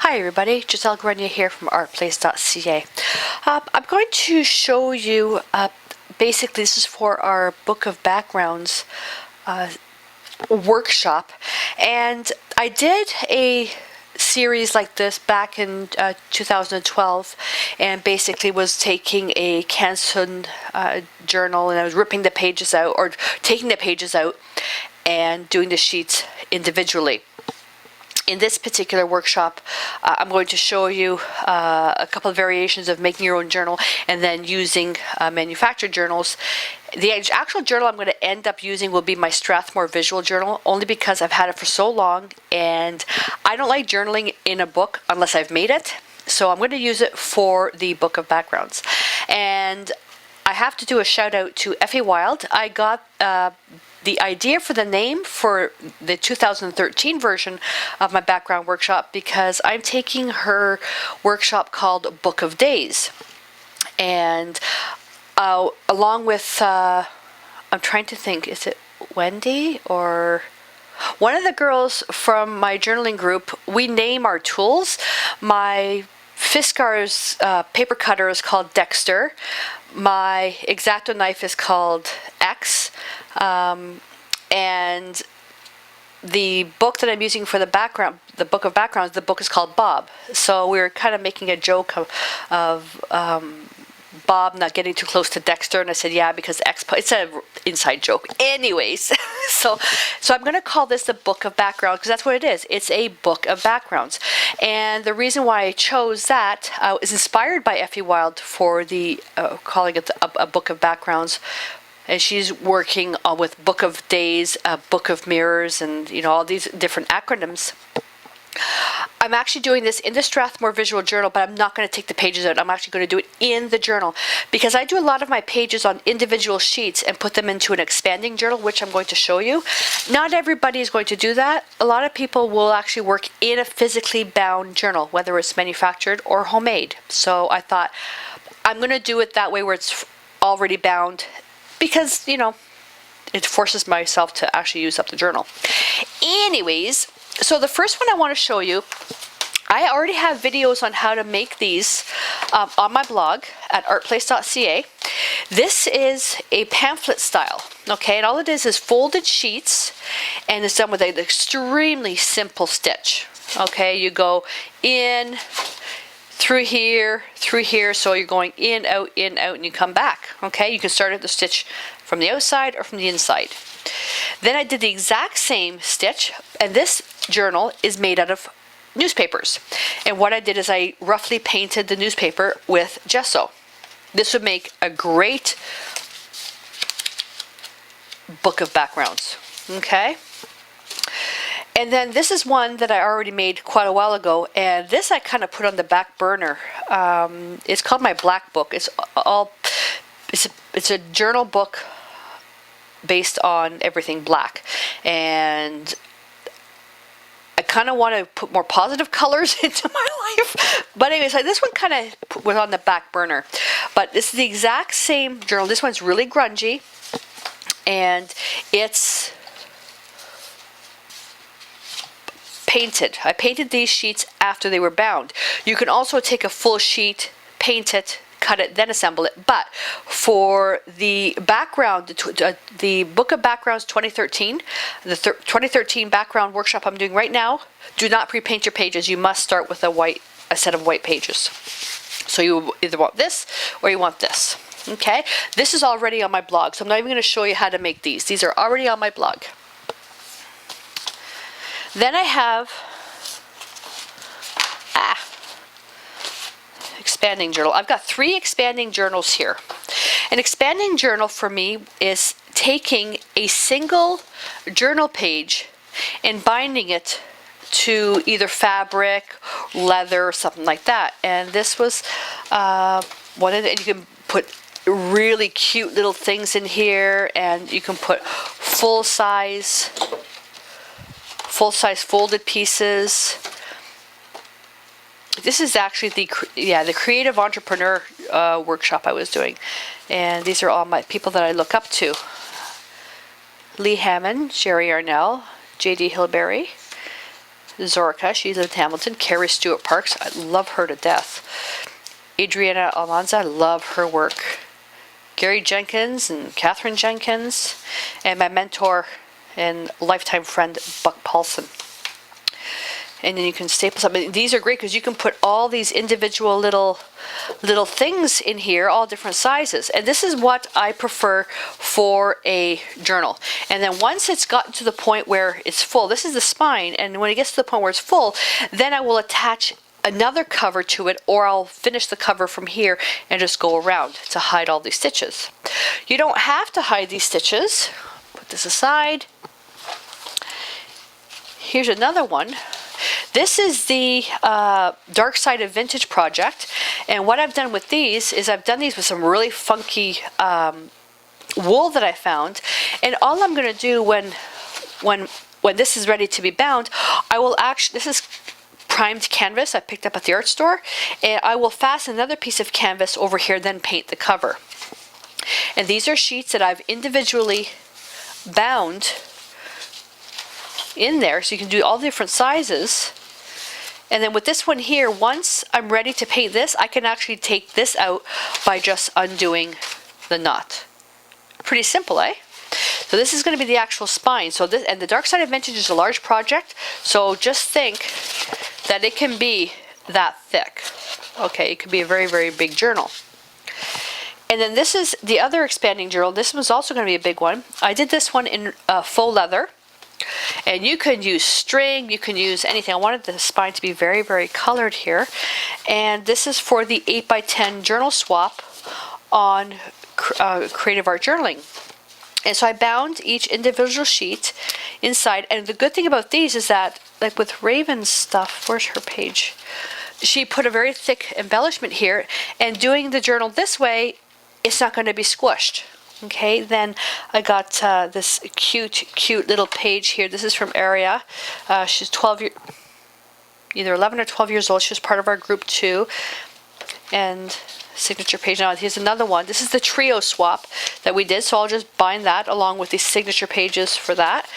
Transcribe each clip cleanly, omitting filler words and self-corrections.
Hi everybody, Giselle Grenier here from artplace.ca. I'm going to show you, basically this is for our Book of Backgrounds workshop, and I did a series like this back in 2012, and basically was taking a Canson journal, and I was ripping the pages out, or taking the pages out and doing the sheets individually. In this particular workshop, I'm going to show you a couple of variations of making your own journal and then using manufactured journals. The actual journal I'm going to end up using will be my Strathmore visual journal, only because I've had it for so long and I don't like journaling in a book unless I've made it. So I'm going to use it for the Book of Backgrounds. And I have to do a shout out to Effie Wild. I got the idea for the name for the 2013 version of my background workshop because I'm taking her workshop called Book of Days. And along with, I'm trying to think, is it Wendy or one of the girls from my journaling group? We name our tools. My Fiskars paper cutter is called Dexter. My X-Acto knife is called X. And the book that I'm using for the background, the Book of Backgrounds, the book is called Bob. So we're kind of making a joke of Bob not getting too close to Dexter, and I said, yeah, because it's an inside joke. Anyways, so I'm going to call this the Book of Backgrounds because that's what it is. It's a Book of Backgrounds. And the reason why I chose that is inspired by Effie Wild for the calling it a Book of Backgrounds. And she's working with Book of Days, Book of Mirrors, and all these different acronyms. I'm actually doing this in the Strathmore Visual Journal, but I'm not going to take the pages out. I'm actually going to do it in the journal because I do a lot of my pages on individual sheets and put them into an expanding journal, which I'm going to show you. Not everybody is going to do that. A lot of people will actually work in a physically bound journal, whether it's manufactured or homemade. So I thought I'm going to do it that way where it's already bound, because it forces myself to actually use up the journal. Anyways, so the first one I want to show you, I already have videos on how to make these on my blog at artplace.ca. This is a pamphlet style, okay, and all it is folded sheets, and it's done with an extremely simple stitch. Okay, you go in through here, so you're going in, out, and you come back. Okay, you can start at the stitch from the outside or from the inside. Then I did the exact same stitch, and this journal is made out of newspapers. And what I did is I roughly painted the newspaper with gesso. This would make a great Book of Backgrounds. Okay. And then this is one that I already made quite a while ago, and this I kind of put on the back burner. It's called my Black Book. It's a journal book based on everything black, and I kind of want to put more positive colors into my life. But anyways, this one kind of was on the back burner. But this is the exact same journal. This one's really grungy, and it's painted. I painted these sheets after they were bound. You can also take a full sheet, paint it, cut it, then assemble it. But for the background, the Book of Backgrounds 2013, the 2013 background workshop I'm doing right now, do not pre-paint your pages. You must start with a set of white pages. So you either want this or you want this. Okay, this is already on my blog, so I'm not even going to show you how to make these. These are already on my blog. Then I have expanding journal. I've got 3 expanding journals here. An expanding journal for me is taking a single journal page and binding it to either fabric, leather, or something like that. And this was one of the, and you can put really cute little things in here, and you can put full-size folded pieces. This is actually the creative entrepreneur workshop I was doing, and these are all my people that I look up to: Lee Hammond, Sherry Arnell, J.D. Hilberry, Zorka, she's in Hamilton. Carrie Stewart Parks, I love her to death. Adriana Almanza, I love her work. Gary Jenkins and Catherine Jenkins, and my mentor and lifetime friend, Buck Paulson. And then you can staple something. These are great because you can put all these individual little things in here, all different sizes. And this is what I prefer for a journal. And then once it's gotten to the point where it's full, this is the spine, and when it gets to the point where it's full, then I will attach another cover to it, or I'll finish the cover from here and just go around to hide all these stitches. You don't have to hide these stitches. Put this aside. Here's another one. This is the Dark Side of Vintage project, and what I've done with these is I've done these with some really funky wool that I found, and all I'm going to do when this is ready to be bound, I will actually, this is primed canvas I picked up at the art store, and I will fasten another piece of canvas over here, then paint the cover. And these are sheets that I've individually bound in there, so you can do all different sizes. And then with this one here, once I'm ready to paint this, I can actually take this out by just undoing the knot. Pretty simple, eh? So this is going to be the actual spine. So this, and the Dark Side of Vintage is a large project, so just think that it can be that thick. Okay, it could be a very, very big journal. And then this is the other expanding journal. This was also going to be a big one. I did this one in faux leather. And you can use string, you can use anything. I wanted the spine to be very, very colored here. And this is for the 8x10 journal swap on Creative Art Journaling. And so I bound each individual sheet inside. And the good thing about these is that, like with Raven's stuff, where's her page? She put a very thick embellishment here. And doing the journal this way, it's not going to be squished. Okay, then I got this cute little page here. This is from Aria. She's 12 years, either 11 or 12 years old. She was part of our group too. And signature page. Now here's another one. This is the trio swap that we did. So I'll just bind that along with these signature pages for that.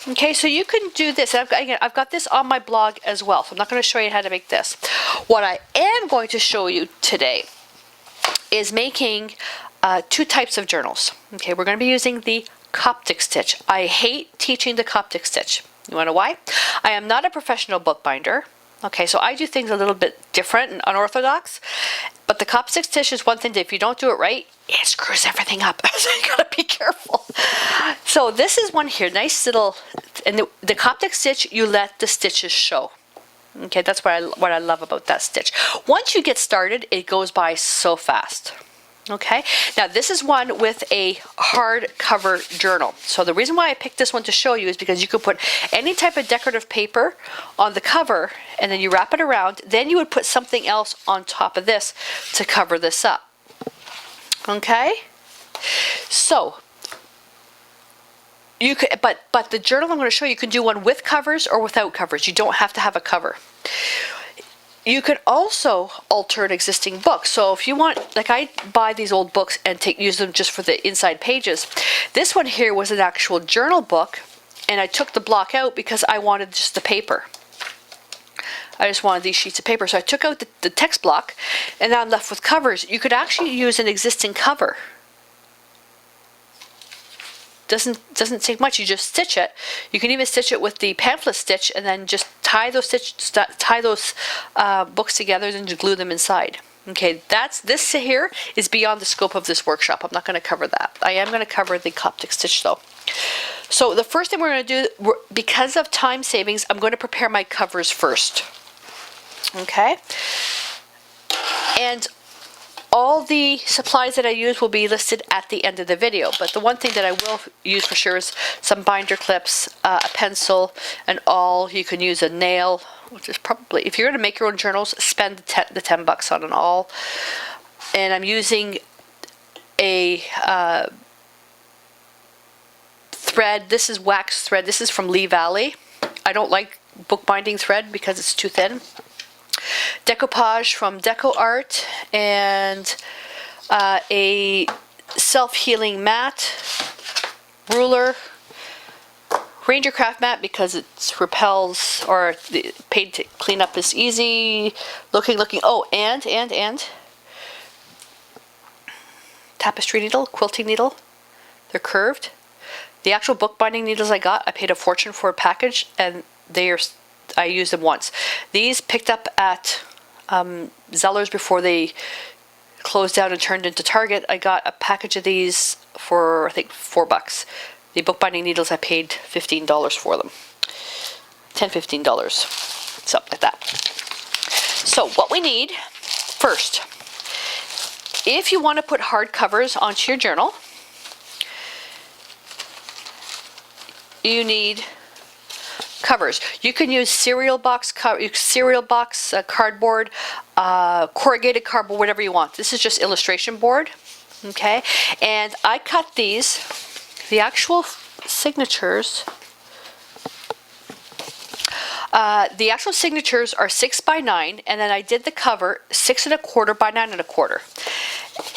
Okay, so you can do this. And I've got this on my blog as well. So I'm not going to show you how to make this. What I am going to show you today is making two types of journals. Okay, we're going to be using the Coptic Stitch. I hate teaching the Coptic Stitch. You want to know why? I am not a professional bookbinder. Okay, so I do things a little bit different and unorthodox. But the Coptic Stitch is one thing that if you don't do it right, it screws everything up. So you gotta be careful. So this is one here, nice little, and the Coptic Stitch, you let the stitches show. Okay, that's what I love about that stitch. Once you get started, it goes by so fast. Okay, now this is one with a hardcover journal. So the reason why I picked this one to show you is because you could put any type of decorative paper on the cover and then you wrap it around. Then you would put something else on top of this to cover this up. Okay, so you could, but the journal I'm going to show you, you can do one with covers or without covers. You don't have to have a cover. You could also alter an existing book. So if you want, like I buy these old books and use them just for the inside pages. This one here was an actual journal book, and I took the block out because I wanted just the paper. I just wanted these sheets of paper. So I took out the text block, and now I'm left with covers. You could actually use an existing cover. Doesn't take much. You just stitch it. You can even stitch it with the pamphlet stitch, and then just tie those books together and just glue them inside. Okay, this here is beyond the scope of this workshop. I'm not going to cover that. I am going to cover the Coptic Stitch though. So the first thing we're going to do, because of time savings, I'm going to prepare my covers first. Okay, and all the supplies that I use will be listed at the end of the video, but the one thing that I will use for sure is some binder clips, a pencil, an awl. You can use a nail, which is probably, if you're going to make your own journals, spend the 10 bucks on an awl. And I'm using a thread. This is wax thread. This is from Lee Valley. I don't like bookbinding thread because it's too thin. Decoupage from Deco Art, and a self-healing mat, ruler, Ranger craft mat because it repels, or the paint to clean up is easy looking. Oh, and tapestry needle, quilting needle. They're curved. The actual bookbinding needles I got, I paid a fortune for a package, and I used them once. These picked up at Zellers before they closed down and turned into Target. I got a package of these for, I think, $4. The bookbinding needles, I paid $15 for them. $10, $15, something like that. So what we need first, if you want to put hard covers onto your journal, you need covers. You can use cereal box cardboard, corrugated cardboard, whatever you want. This is just illustration board, okay? And I cut these, the actual signatures. The actual signatures are 6 by 9, and then I did the cover 6 1/4 by 9 1/4.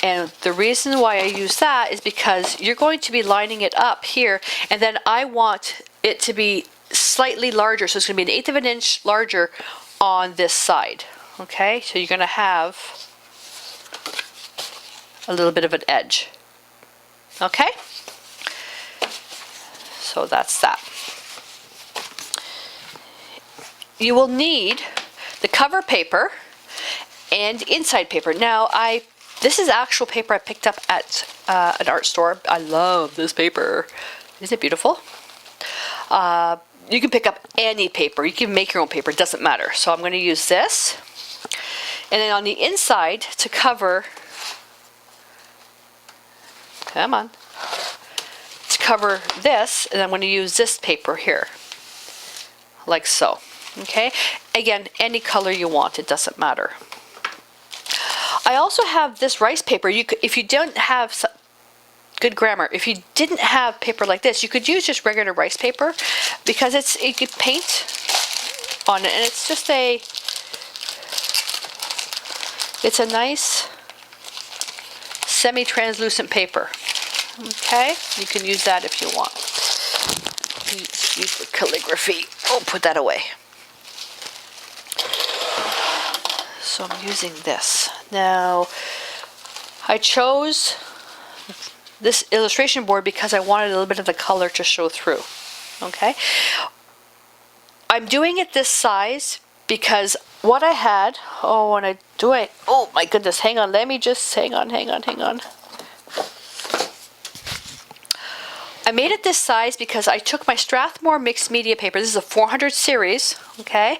And the reason why I use that is because you're going to be lining it up here, and then I want it to be slightly larger, so it's going to be 1/8 of an inch larger on this side. Okay, so you're going to have a little bit of an edge. Okay, so that's that. You will need the cover paper and inside paper. Now, this is actual paper I picked up at an art store. I love this paper. Isn't it beautiful? You can pick up any paper. You can make your own paper. It doesn't matter. So I'm going to use this. And then on the inside to cover, come on, to cover this, and I'm going to use this paper here, like so. Okay? Again, any color you want. It doesn't matter. I also have this rice paper. If you don't have good grammar, if you didn't have paper like this, you could use just regular rice paper because you could paint on it, and it's just it's a nice semi-translucent paper. Okay, you can use that if you want. Use the calligraphy. Oh, put that away. So I'm using this. Now, I chose this illustration board because I wanted a little bit of the color to show through. Okay? I'm doing it this size because what I had, oh my goodness, hang on, let me just, hang on. I made it this size because I took my Strathmore mixed media paper. This is a 400 series, okay?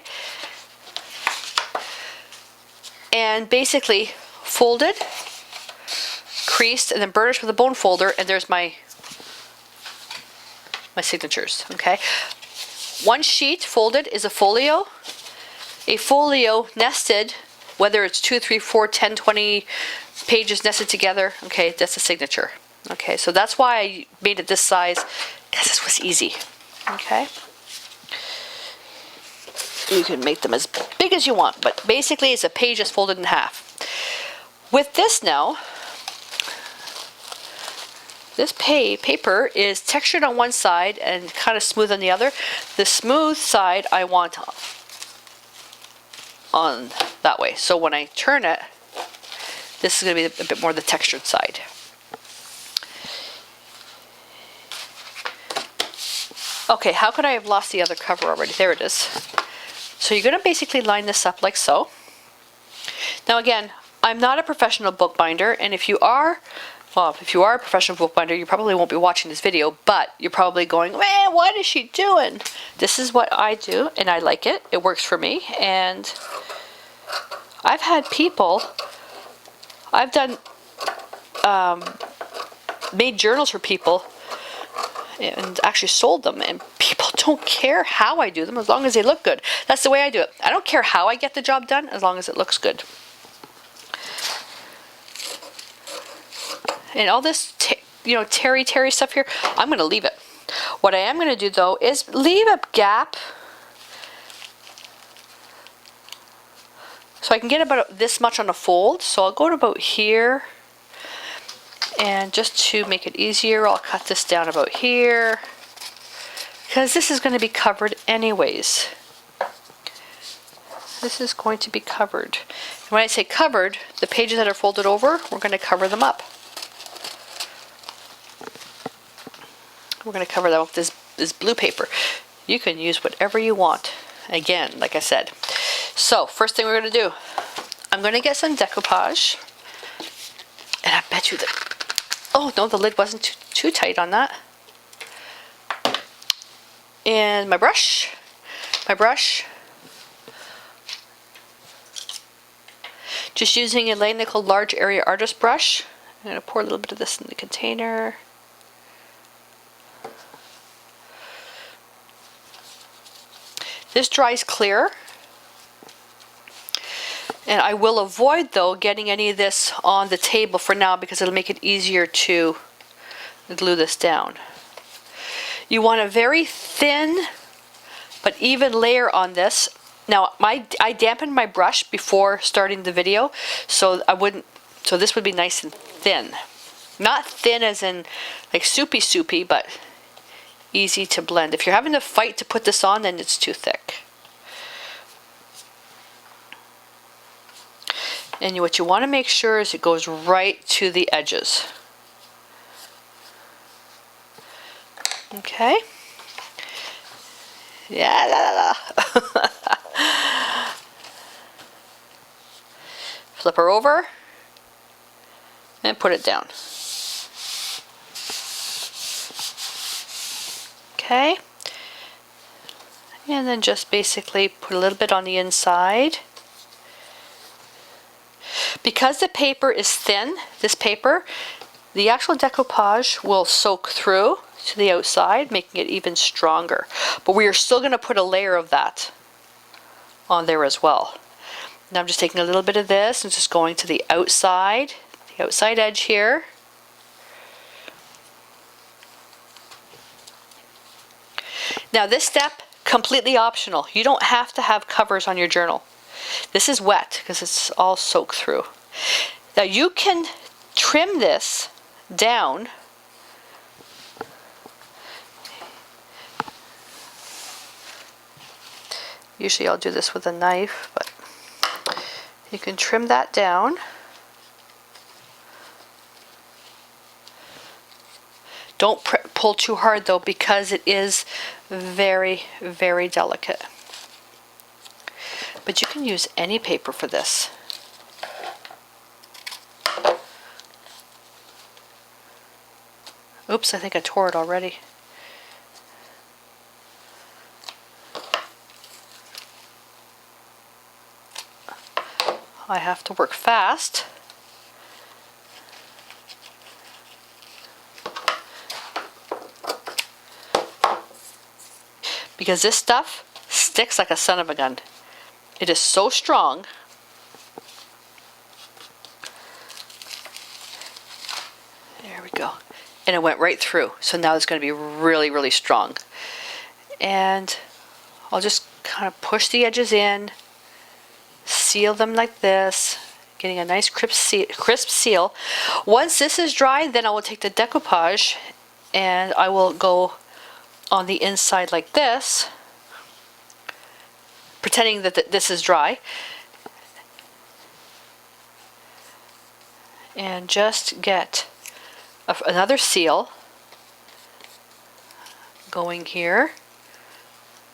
And basically folded, creased, and then burnished with a bone folder, and there's my signatures, okay? One sheet folded is a folio. A folio nested, whether it's 2, 3, 4, 10, 20 pages nested together, okay, that's a signature. Okay, so that's why I made it this size, because this was easy, okay? You can make them as big as you want, but basically it's a page that's folded in half. With this now, this paper is textured on one side and kind of smooth on the other. The smooth side I want on that way. So when I turn it, this is going to be a bit more the textured side. Okay, how could I have lost the other cover already? There it is. So you're going to basically line this up like so. Now again, I'm not a professional bookbinder, and if you are a professional bookbinder, you probably won't be watching this video, but you're probably going, man, what is she doing? This is what I do, and I like it. It works for me, and I've had people, I've done, made journals for people, and actually sold them, and people don't care how I do them as long as they look good. That's the way I do it. I don't care how I get the job done as long as it looks good. And all this, terry stuff here, I'm going to leave it. What I am going to do though is leave a gap so I can get about this much on a fold. So I'll go to about here. And just to make it easier, I'll cut this down about here. because this is going to be covered anyways. This is going to be covered. And when I say covered, the pages that are folded over, we're going to cover them up. We're going to cover them with this blue paper. You can use whatever you want. Again, like I said. So, first thing we're going to do, I'm going to get some decoupage. And I bet you that, oh no, the lid wasn't too tight on that. And my brush. Just using a Nickel large area artist brush. I'm going to pour a little bit of this in the container. This dries clear. And I will avoid, though, getting any of this on the table for now because it'll make it easier to glue this down. You want a very thin but even layer on this. Now, I dampened my brush before starting the video, so this would be nice and thin. Not thin as in like soupy, but easy to blend. If you're having to fight to put this on, then it's too thick. And what you want to make sure is it goes right to the edges. Okay. Yeah, la, la, la. Flip her over and put it down. Okay. And then just basically put a little bit on the inside. Because the paper is thin, this paper, the actual decoupage will soak through to the outside, making it even stronger. But we are still going to put a layer of that on there as well. Now I'm just taking a little bit of this and just going to the outside edge here. Now this step, completely optional. You don't have to have covers on your journal. This is wet because it's all soaked through. Now you can trim this down. Usually I'll do this with a knife, but you can trim that down. Don't pull too hard though, because it is very, very delicate. But you can use any paper for this. Oops, I think I tore it already. I have to work fast. Because this stuff sticks like a son of a gun. It is so strong. There we go. And it went right through. So now it's going to be really, really strong. And I'll just kind of push the edges in. Seal them like this, getting a nice crisp seal. Once this is dry, then I will take the decoupage and I will go on the inside like this, pretending that this is dry, and just get another seal going here,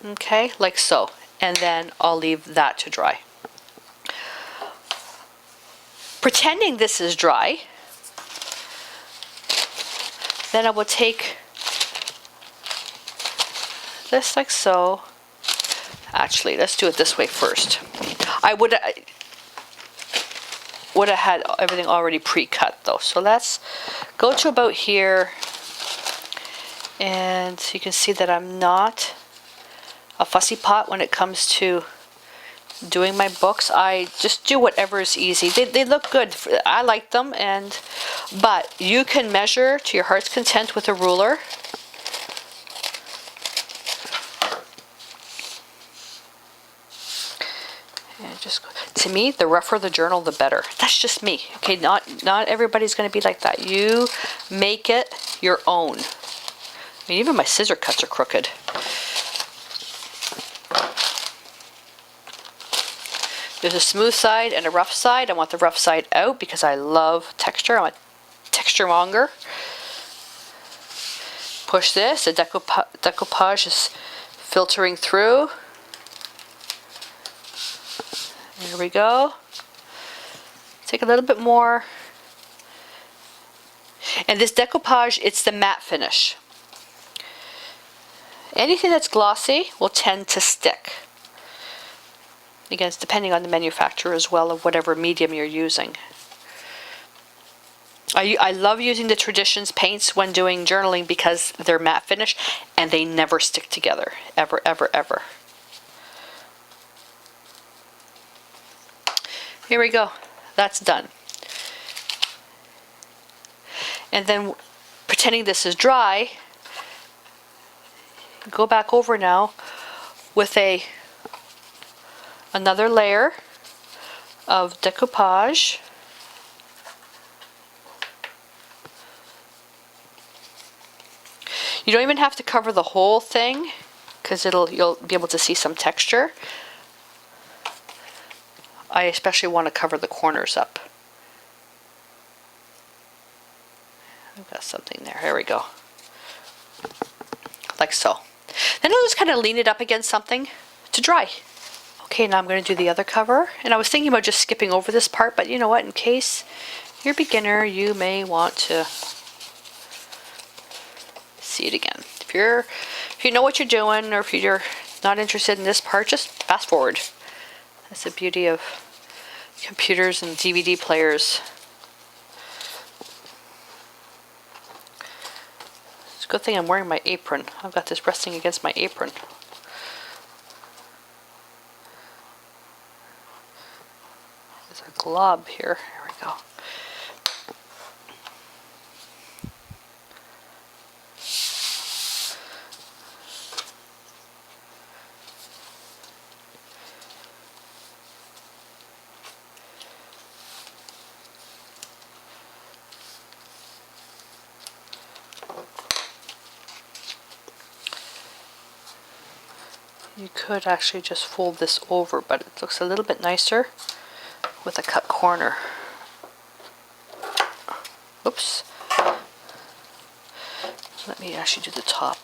okay, like so, and then I'll leave that to dry. Pretending this is dry, then I will take this like so. Actually, let's do it this way first. I would have had everything already pre-cut though. So let's go to about here, and you can see that I'm not a fussy pot when it comes to doing my books. I just do whatever is easy. They look good. I like them, but you can measure to your heart's content with a ruler. And just, to me, the rougher the journal, the better. That's just me. Okay, not everybody's going to be like that. You make it your own. I mean, even my scissor cuts are crooked. There's a smooth side and a rough side. I want the rough side out because I love texture. I'm a texture monger. Push this. The decoupage is filtering through. There we go. Take a little bit more. And this decoupage, it's the matte finish. Anything that's glossy will tend to stick. Again, it's depending on the manufacturer as well of whatever medium you're using. I love using the Traditions paints when doing journaling because they're matte finish and they never stick together. Ever, ever, ever. Here we go. That's done. And then, pretending this is dry, go back over now with another layer of decoupage. You don't even have to cover the whole thing because you'll be able to see some texture. I especially want to cover the corners up. I've got something there. There we go. Like so. Then I'll just kind of lean it up against something to dry. Okay, now I'm going to do the other cover. And I was thinking about just skipping over this part, but you know what? In case you're a beginner, you may want to see it again. If you know what you're doing, or if you're not interested in this part, just fast forward. That's the beauty of computers and DVD players. It's a good thing I'm wearing my apron. I've got this resting against my apron. There's a glob here. Here we go. You could actually just fold this over, but it looks a little bit nicer with a cut corner. Oops. Let me actually do the top.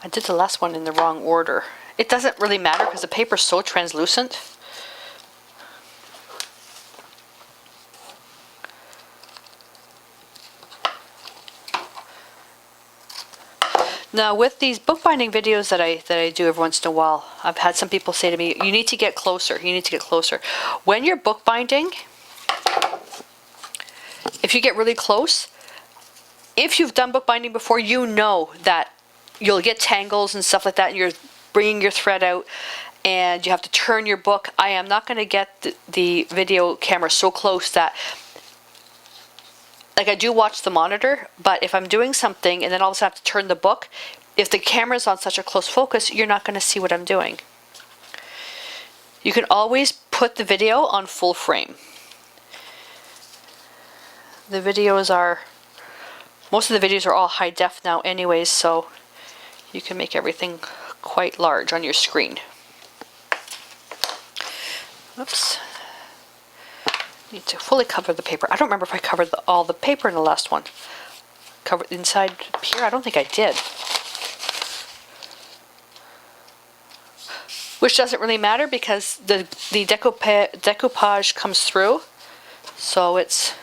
I did the last one in the wrong order. It doesn't really matter because the paper is so translucent. Now with these bookbinding videos that I do every once in a while, I've had some people say to me, you need to get closer, you need to get closer. When you're bookbinding, if you get really close, if you've done bookbinding before, you know that you'll get tangles and stuff like that, and you're bringing your thread out, and you have to turn your book. I am not going to get the video camera so close that, like, I do watch the monitor, but if I'm doing something and then all of a sudden I have to turn the book, if the camera's on such a close focus, you're not going to see what I'm doing. You can always put the video on full frame. The videos are, most of the videos are all high def now anyways, so you can make everything quite large on your screen. Oops. Need to fully cover the paper. I don't remember if I covered all the paper in the last one. Covered inside here? I don't think I did. Which doesn't really matter because the decoupage comes through. So it's...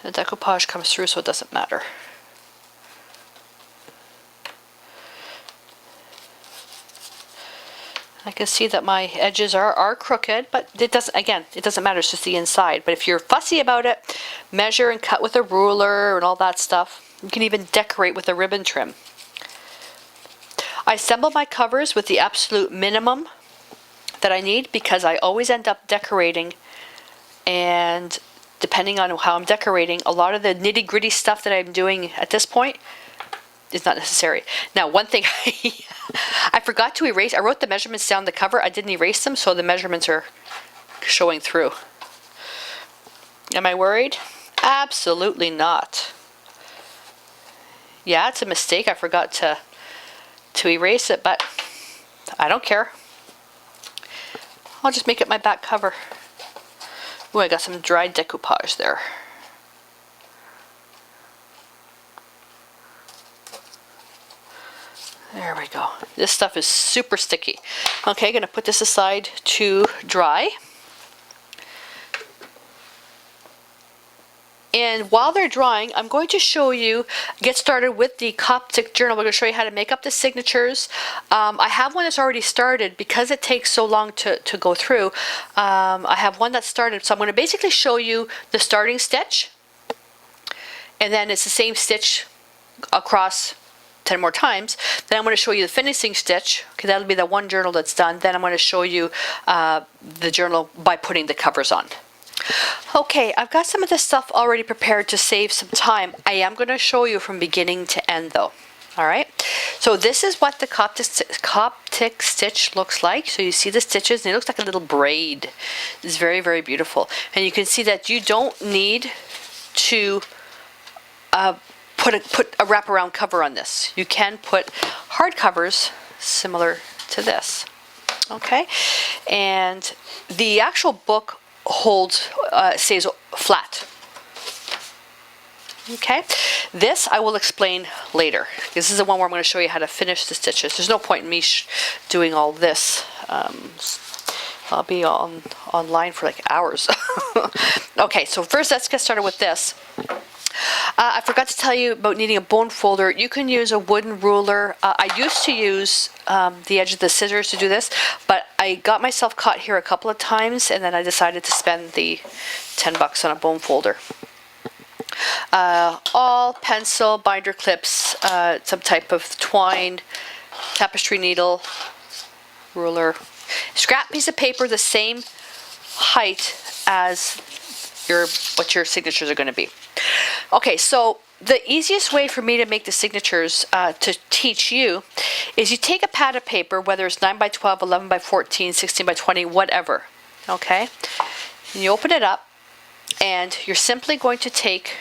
The decoupage comes through, so it doesn't matter. I can see that my edges are crooked, but it doesn't, again, it doesn't matter, it's just the inside. But if you're fussy about it, measure and cut with a ruler and all that stuff. You can even decorate with a ribbon trim. I assemble my covers with the absolute minimum that I need because I always end up decorating, and depending on how I'm decorating, a lot of the nitty-gritty stuff that I'm doing at this point is not necessary. Now, one thing I forgot to erase. I wrote the measurements down the cover. I didn't erase them, so the measurements are showing through. Am I worried? Absolutely not. Yeah, it's a mistake. I forgot to erase it, but I don't care. I'll just make it my back cover. Ooh, I got some dried decoupage there. There we go. This stuff is super sticky. Okay, gonna put this aside to dry. And while they're drying, I'm going to show you, get started with the Coptic Journal. We're going to show you how to make up the signatures. I have one that's already started because it takes so long to go through. I have one that's started, so I'm going to basically show you the starting stitch. And then it's the same stitch across 10 more times. Then I'm going to show you the finishing stitch. Okay, that'll be the one journal that's done. Then I'm going to show you the journal by putting the covers on. Okay, I've got some of this stuff already prepared to save some time. I am going to show you from beginning to end though. Alright, so this is what the Coptic stitch looks like. So you see the stitches and it looks like a little braid. It's very, very beautiful. And you can see that you don't need to put a wraparound cover on this. You can put hard covers similar to this. Okay, and the actual book holds, stays flat. Okay, this I will explain later. This is the one where I'm going to show you how to finish the stitches. There's no point in me doing all this. I'll be online for like hours. Okay, so first let's get started with this. I forgot to tell you about needing a bone folder. You can use a wooden ruler. I used to use the edge of the scissors to do this, but I got myself caught here a couple of times, and then I decided to spend the $10 on a bone folder. All pencil, binder clips, some type of twine, tapestry needle, ruler, scrap piece of paper the same height as what your signatures are going to be. Okay, so the easiest way for me to make the signatures to teach you is you take a pad of paper, whether it's 9 by 12, 11 by 14, 16 by 20, whatever, okay? And you open it up, and you're simply going to take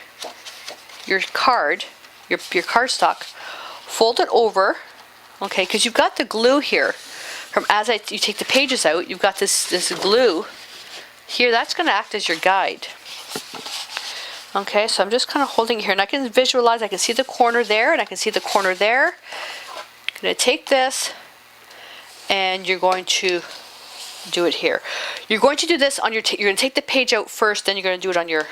your card, your cardstock, fold it over, okay, because you've got the glue here. You take the pages out, you've got this glue here. That's going to act as your guide. Okay, so I'm just kind of holding it here, and I can visualize, I can see the corner there, and I can see the corner there. I'm going to take this, and you're going to do it here. You're going to do this on your, you're going to take the page out first, then you're going to do it on your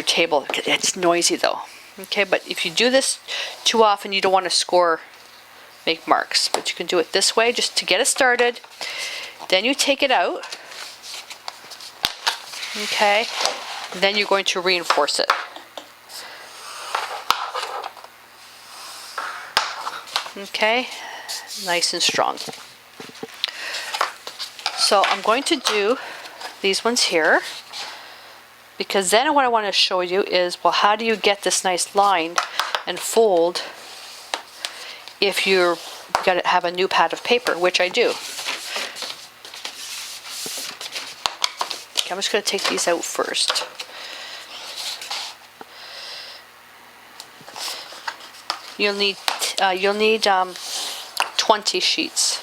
table. It's noisy though. Okay, but if you do this too often, you don't want to make marks. But you can do it this way, just to get it started. Then you take it out. Okay. Then you're going to reinforce it. Okay, nice and strong. So I'm going to do these ones here, because then what I want to show you is, well, how do you get this nice line and fold if you're going to have a new pad of paper, which I do. Okay, I'm just going to take these out first. You'll need 20 sheets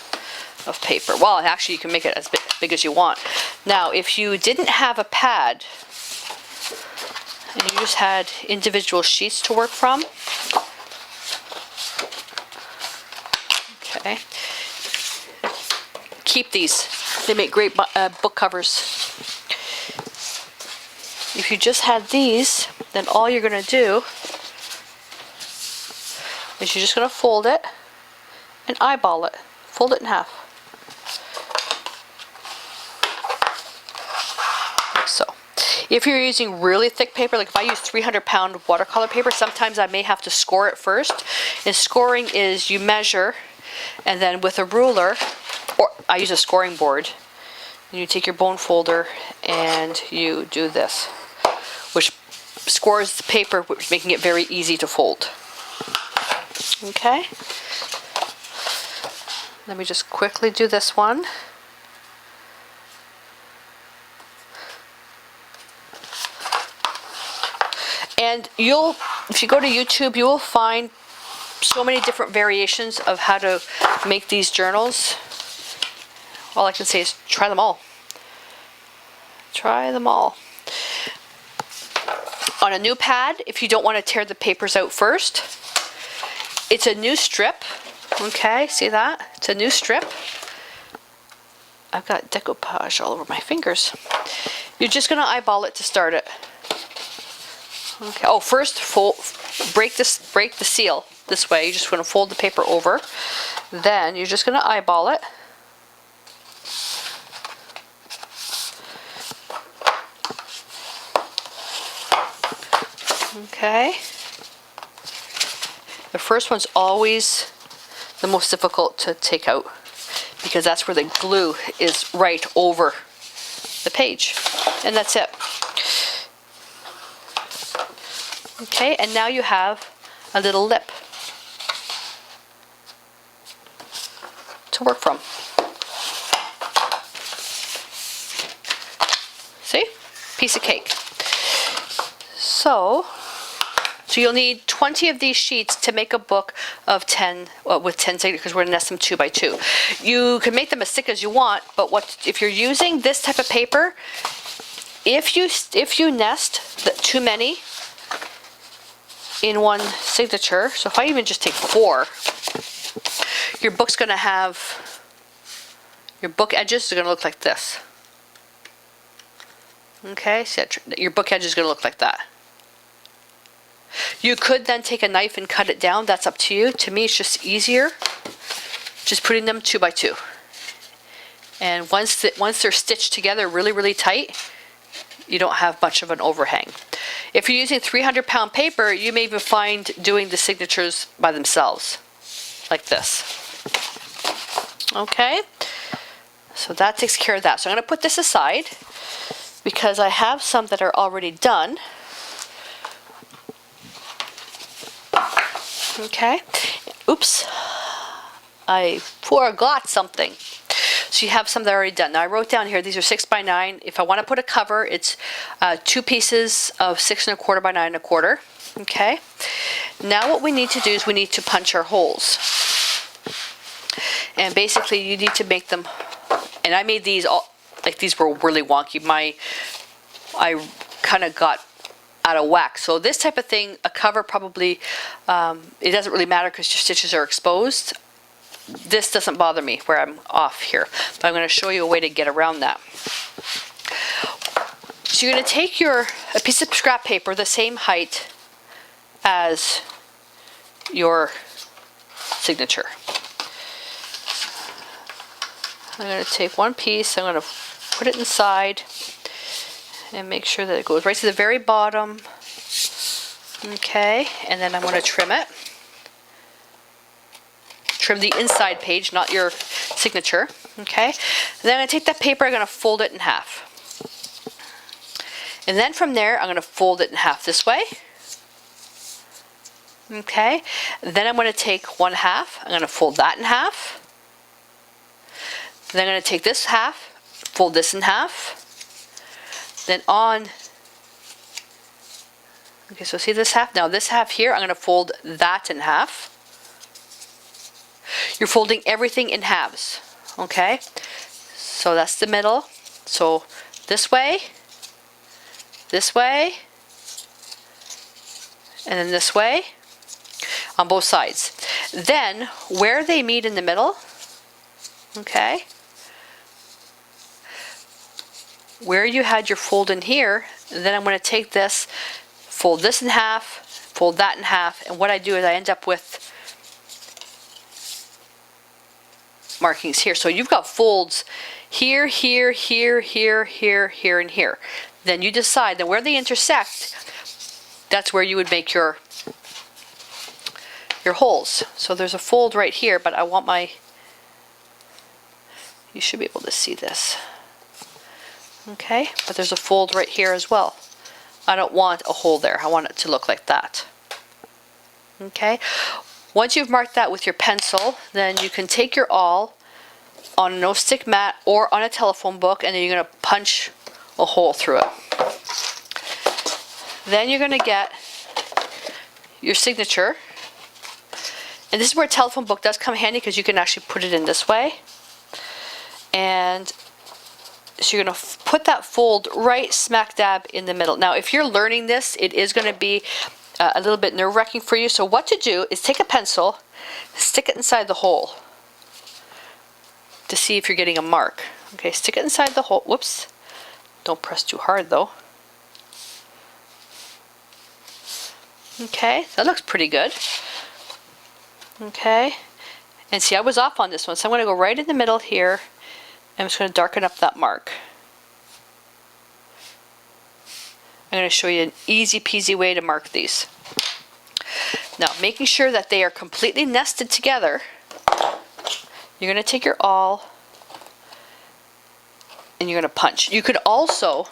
of paper. Well, actually, you can make it as big as you want. Now, if you didn't have a pad and you just had individual sheets to work from, okay, keep these. They make great book covers. If you just had these, then all you're going to do is you're just going to fold it and eyeball it. Fold it in half. Like so. If you're using really thick paper, like if I use 300-pound watercolor paper, sometimes I may have to score it first. And scoring is you measure, and then with a ruler, or I use a scoring board, and you take your bone folder and you do this, which scores the paper, making it very easy to fold. Okay. Let me just quickly do this one. And if you go to YouTube, you will find so many different variations of how to make these journals. All I can say is try them all. Try them all. On a new pad, if you don't want to tear the papers out first, it's a new strip. Okay, see that? It's a new strip. I've got decoupage all over my fingers. You're just going to eyeball it to start it. Okay. Oh, first break the seal this way. You're just going to fold the paper over. Then you're just going to eyeball it. Okay. The first one's always the most difficult to take out because that's where the glue is right over the page. And that's it. Okay, and now you have a little lip to work from. See? Piece of cake. So you'll need 20 of these sheets to make a book of 10, with 10 signatures, because we're going to nest them 2 by 2. You can make them as thick as you want, but if you're using this type of paper, if you nest too many in one signature, so if I even just take 4, your book's going to have, your book edges are going to look like this. Okay, so your book edge is going to look like that. You could then take a knife and cut it down. That's up to you. To me, it's just easier just putting them 2 by 2. And once they're stitched together really, really tight, you don't have much of an overhang. If you're using 300-pound paper, you may even find doing the signatures by themselves, like this. Okay, so that takes care of that. So I'm going to put this aside because I have some that are already done. Okay, oops, I forgot something. So you have some that are already done. Now I wrote down here, these are 6 by 9. If I want to put a cover, it's 2 pieces of 6 1/4 by 9 1/4. Okay, now what we need to do is we need to punch our holes. And basically you need to make them, and I made these all, like these were really wonky. I kind of got out of whack. So this type of thing, a cover probably, it doesn't really matter because your stitches are exposed. This doesn't bother me where I'm off here, but I'm going to show you a way to get around that. So you're going to take a piece of scrap paper the same height as your signature. I'm going to take one piece, I'm going to put it inside and make sure that it goes right to the very bottom. Okay, and then I'm going to trim it. Trim the inside page, not your signature. Okay, and then I'm going to take that paper, I'm going to fold it in half. And then from there, I'm going to fold it in half this way. Okay, then I'm going to take 1/2, I'm going to fold that in half. Then I'm going to take this half, fold this in half. Then okay, so see this half? Now this half here, I'm going to fold that in half. You're folding everything in halves, okay? So that's the middle. So this way, and then this way on both sides. Then where they meet in the middle, okay, where you had your fold in here, then I'm going to take this, fold this in half, fold that in half, and what I do is I end up with markings here. So you've got folds here, here, here, here, here, here, and here. Then you decide that where they intersect, that's where you would make your holes. So there's a fold right here, but I want you should be able to see this. Okay, but there's a fold right here as well. I don't want a hole there. I want it to look like that. Okay, Once you've marked that with your pencil, then you can take your awl on a no-stick mat or on a telephone book, and then you're going to punch a hole through it. Then you're going to get your signature. And this is where a telephone book does come handy, because you can actually put it in this way. And so you're going to put that fold right smack dab in the middle. Now, if you're learning this, it is going to be a little bit nerve-wracking for you. So what to do is take a pencil, stick it inside the hole to see if you're getting a mark. Okay, stick it inside the hole. Whoops. Don't press too hard though. Okay, that looks pretty good. Okay, and see, I was off on this one, so I'm going to go right in the middle here, and I'm just going to darken up that mark. I'm going to show you an easy peasy way to mark these. Now, making sure that they are completely nested together, you're going to take your awl and you're going to punch. You could also,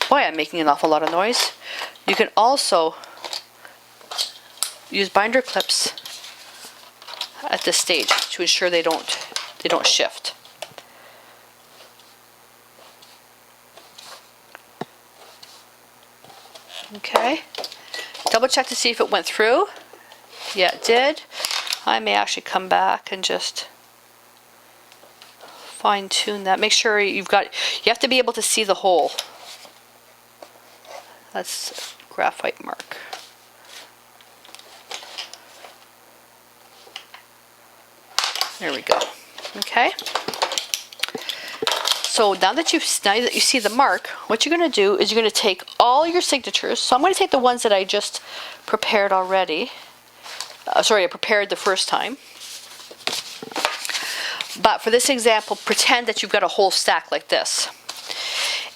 boy, I'm making an awful lot of noise. You can also use binder clips at this stage to ensure they don't shift. Okay, double check to see if it went through. Yeah, it did. I may actually come back and just fine tune that. Make sure you have to be able to see the hole. That's graphite mark. There we go. Okay. So now that you see the mark, what you're going to do is you're going to take all your signatures. So I'm going to take the ones that I just prepared already. Sorry, I prepared the first time. But for this example, pretend that you've got a whole stack like this.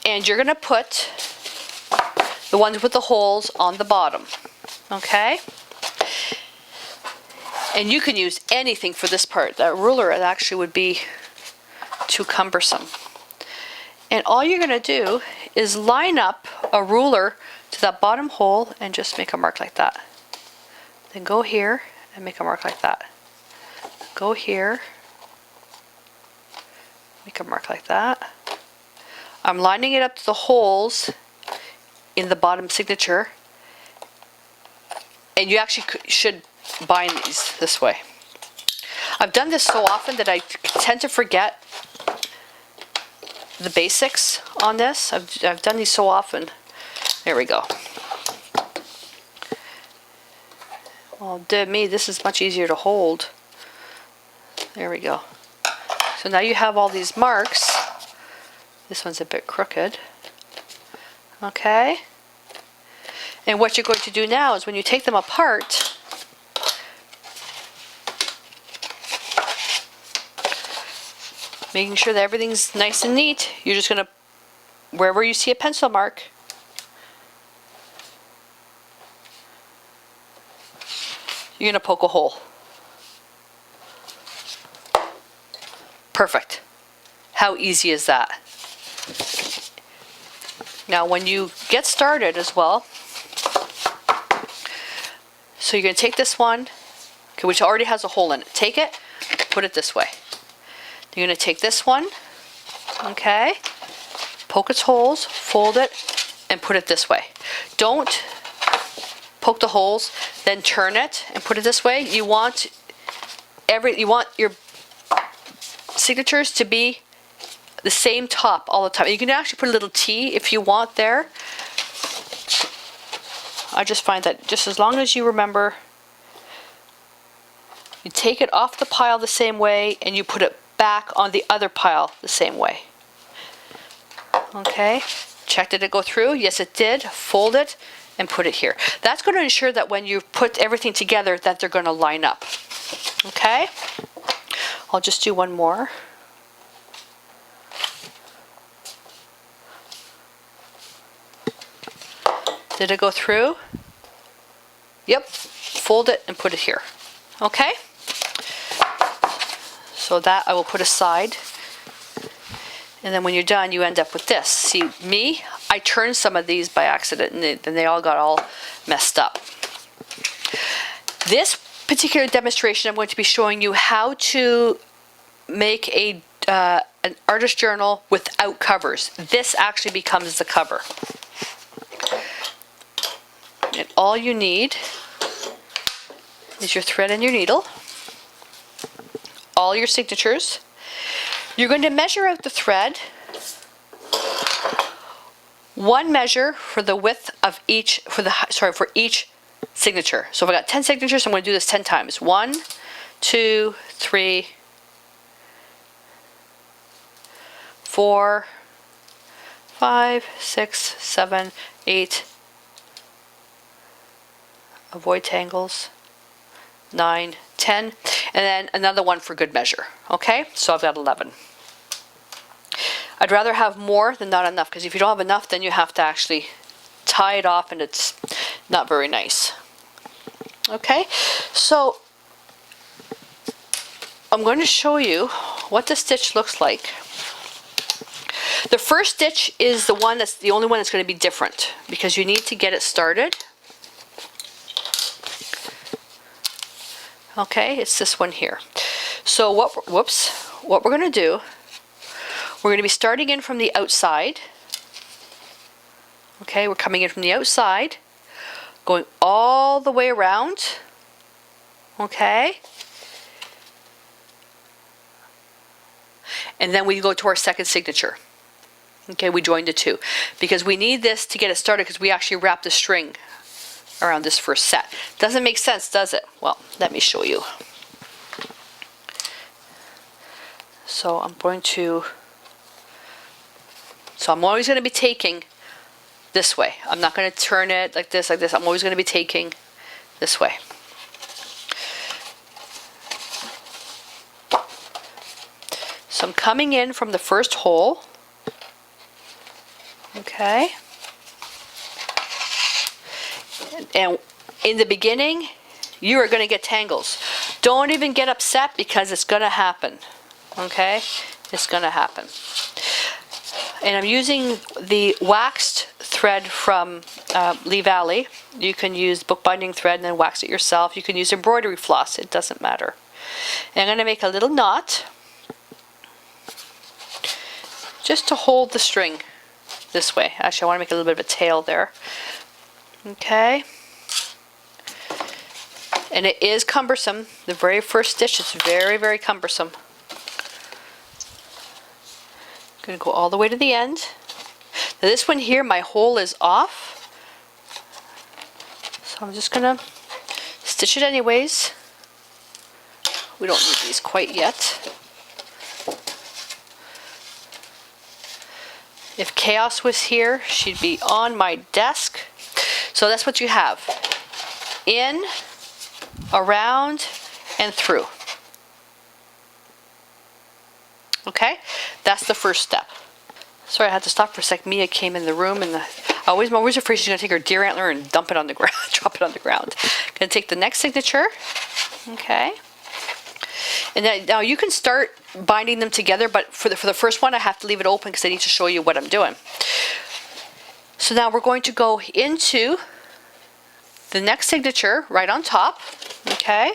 And you're going to put the ones with the holes on the bottom. Okay? And you can use anything for this part. That ruler, it actually would be too cumbersome. And all you're going to do is line up a ruler to that bottom hole and just make a mark like that. Then go here and make a mark like that. Go here, make a mark like that. I'm lining it up to the holes in the bottom signature. And you actually should bind these this way. I've done this so often that I tend to forget the basics on this. I've done these so often. There we go. Well, me, this is much easier to hold. There we go. So now you have all these marks. This one's a bit crooked. Okay. And what you're going to do now is when you take them apart, making sure that everything's nice and neat, you're just going to, wherever you see a pencil mark, you're going to poke a hole. Perfect. How easy is that? Now when you get started as well, so you're going to take this one, okay, which already has a hole in it. Take it, put it this way. You're going to take this one, okay, poke its holes, fold it, and put it this way. Don't poke the holes, then turn it and put it this way. You want your signatures to be the same top all the time. You can actually put a little T if you want there. I just find that just as long as you remember, you take it off the pile the same way and you put it back on the other pile the same way. Okay, check, did it go through? Yes, it did. Fold it and put it here. That's going to ensure that when you put everything together that they're going to line up. Okay, I'll just do one more. Did it go through? Yep, fold it and put it here. Okay, so that I will put aside. And then when you're done, you end up with this. See, me, I turned some of these by accident and then they all got all messed up. This particular demonstration, I'm going to be showing you how to make an artist journal without covers. This actually becomes the cover. And all you need is your thread and your needle, all your signatures. You're going to measure out the thread, 1 measure for the width of each, for each signature. So if I got 10 signatures, I'm going to do this 10 times. 1, 2, 3, 4, 5, 6, 7, 8. Avoid tangles. 9, 10, and then another one for good measure. Okay, so I've got 11. I'd rather have more than not enough, because if you don't have enough, then you have to actually tie it off, and it's not very nice. Okay, so I'm going to show you what the stitch looks like. The first stitch is the only one that's going to be different, because you need to get it started. Okay, it's this one here. So what we're going to do, we're going to be starting in from the outside. Okay, we're coming in from the outside, going all the way around. Okay. And then we go to our second signature. Okay, we joined the two, because we need this to get it started, because we actually wrap the string around this first set. Doesn't make sense, does it? Well, let me show you. So I'm always going to be taking this way. I'm not going to turn it like this, like this. I'm always going to be taking this way. So I'm coming in from the first hole. Okay. And in the beginning, you are going to get tangles. Don't even get upset, because it's going to happen. Okay? It's going to happen. And I'm using the waxed thread from Lee Valley. You can use bookbinding thread and then wax it yourself. You can use embroidery floss. It doesn't matter. And I'm going to make a little knot just to hold the string this way. Actually, I want to make a little bit of a tail there. Okay. And it is cumbersome. The very first stitch is very, very cumbersome. I'm going to go all the way to the end. Now this one here, my hole is off. So I'm just going to stitch it anyways. We don't need these quite yet. If Chaos was here, she'd be on my desk. So that's what you have. In, around, and through. Okay? That's the first step. Sorry, I had to stop for a sec. Mia came in the room, and I'm always afraid she's going to take her deer antler and dump it on the ground, drop it on the ground. Going to take the next signature. Okay. And then, now you can start binding them together, but for the first one, I have to leave it open because I need to show you what I'm doing. So now we're going to go into the next signature right on top. Okay.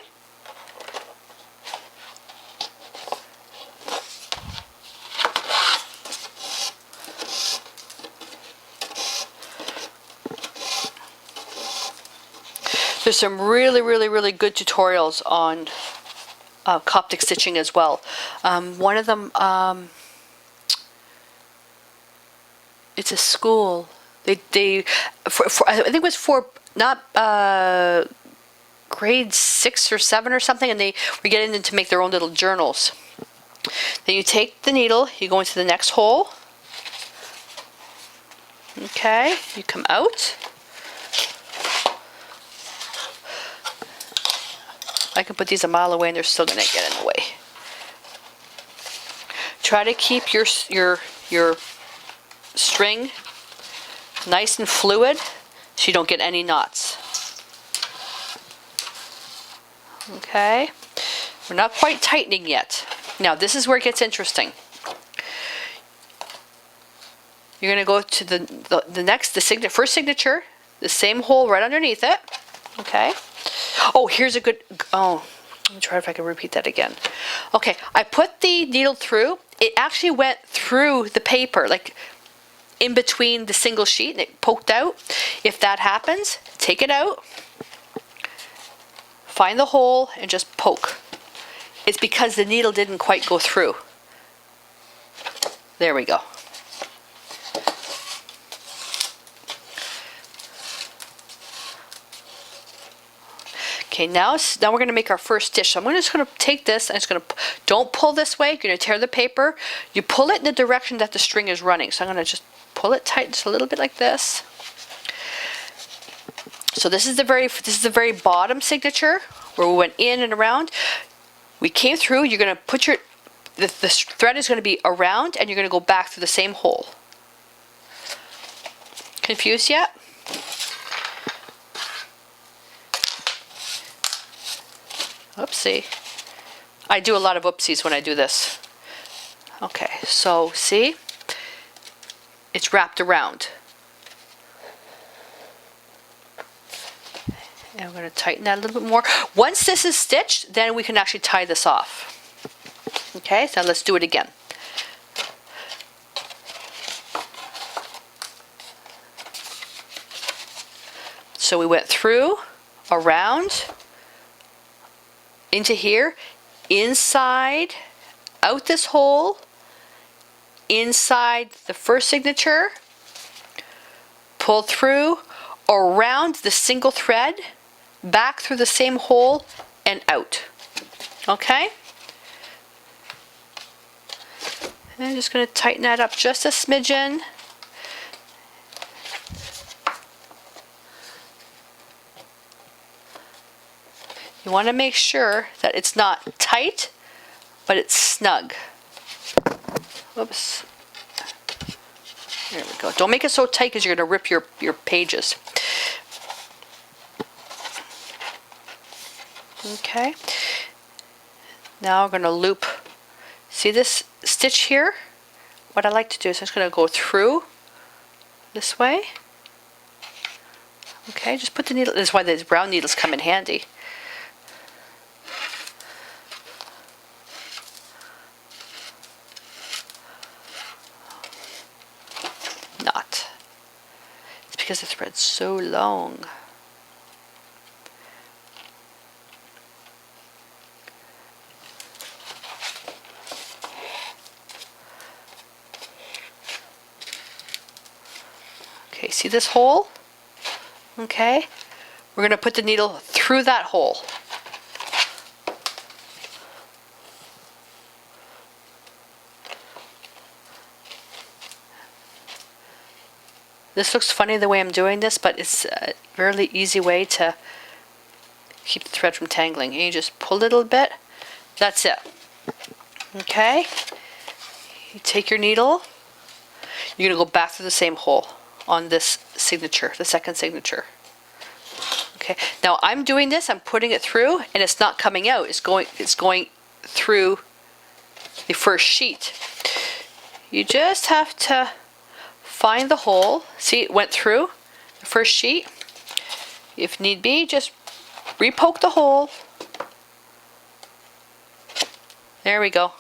There's some really good tutorials on Coptic stitching as well. One of them, it's a school. I think it was for not grade 6 or 7 or something, and they were getting them to make their own little journals. Then you take the needle, you go into the next hole. Okay, you come out. I can put these a mile away and they're still going to get in the way. Try to keep your string nice and fluid so you don't get any knots. Okay, we're not quite tightening yet. Now this is where it gets interesting. You're going to go to the first signature, the same hole right underneath it. Okay. Oh, here's a good, oh, let me try if I can repeat that again. Okay, I put the needle through. It actually went through the paper, like in between the single sheet, and it poked out. If that happens, take it out, find the hole, and just poke. It's because the needle didn't quite go through. There we go. Okay, now we're going to make our first stitch. So I'm just going to take this and it's going to, don't pull this way, you're going to tear the paper. You pull it in the direction that the string is running. So I'm going to just pull it tight just a little bit like this. So this is the very bottom signature where we went in and around. We came through, you're going to put the thread is going to be around and you're going to go back through the same hole. Confused yet? Oopsie. I do a lot of oopsies when I do this. Okay, so see? It's wrapped around. And we're going to tighten that a little bit more. Once this is stitched, then we can actually tie this off. Okay, so let's do it again. So we went through, around, into here, inside, out this hole, inside the first signature, pull through, around the single thread, back through the same hole, and out. Okay? And I'm just going to tighten that up just a smidgen. You want to make sure that it's not tight, but it's snug. Oops. There we go. Don't make it so tight because you're going to rip your pages. Okay. Now we're going to loop. See this stitch here? What I like to do is I'm just going to go through this way. Okay, just put the needle. This is why these brown needles come in handy. Not. It's because the thread's so long. Okay, see this hole? Okay, we're going to put the needle through that hole. This looks funny the way I'm doing this, but it's a really easy way to keep the thread from tangling. And you just pull a little bit. That's it. Okay, you take your needle. You're going to go back through the same hole on this signature, the second signature. Okay, now I'm doing this, I'm putting it through, and it's not coming out. It's going through the first sheet. You just have to find the hole. See, it went through the first sheet. If need be, just re-poke the hole. There we go.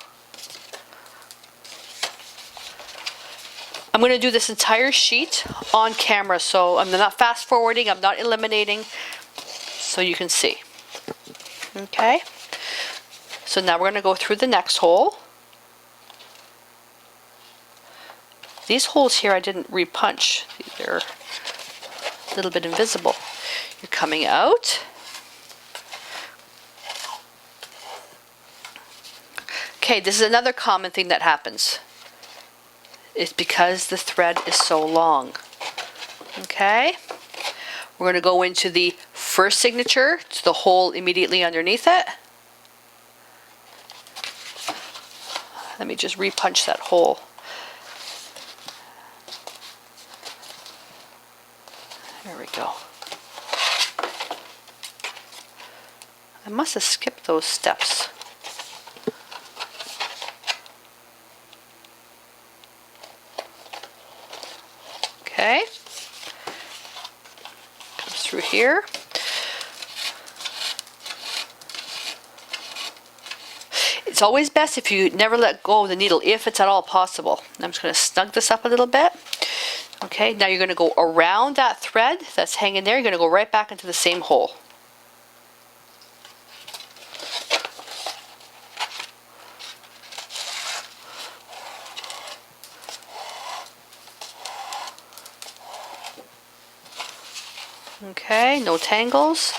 I'm going to do this entire sheet on camera, so I'm not fast forwarding, I'm not eliminating, so you can see. Okay, so now we're going to go through the next hole. These holes here I didn't re-punch, they're a little bit invisible. You're coming out. Okay, this is another common thing that happens. It's because the thread is so long. Okay, we're going to go into the first signature to the hole immediately underneath it. Let me just re-punch that hole. There we go. I must have skipped those steps. Okay, comes through here. it's always best if you never let go of the needle, if it's at all possible. I'm just going to snug this up a little bit. Okay, now you're going to go around that thread that's hanging there. You're going to go right back into the same hole. Okay, no tangles.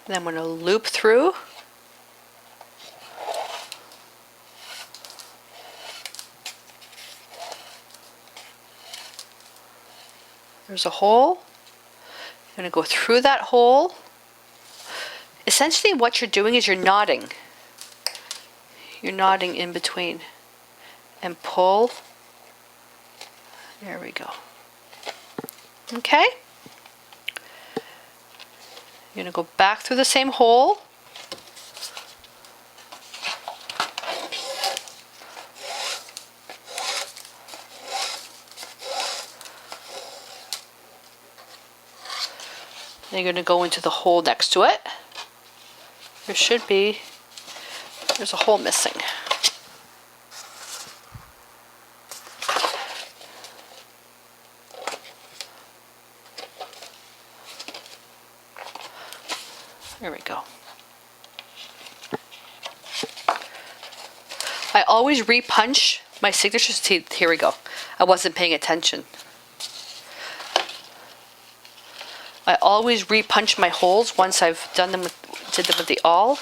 Then I'm going to loop through. There's a hole. I'm going to go through that hole. Essentially what you're doing is you're knotting. You're knotting in between. And pull. There we go. Okay. You're going to go back through the same hole. Then you're going to go into the hole next to it. There's a hole missing. There we go. I always repunch my signatures. See, here we go. I wasn't paying attention. I always repunch my holes once I've did them with the awl.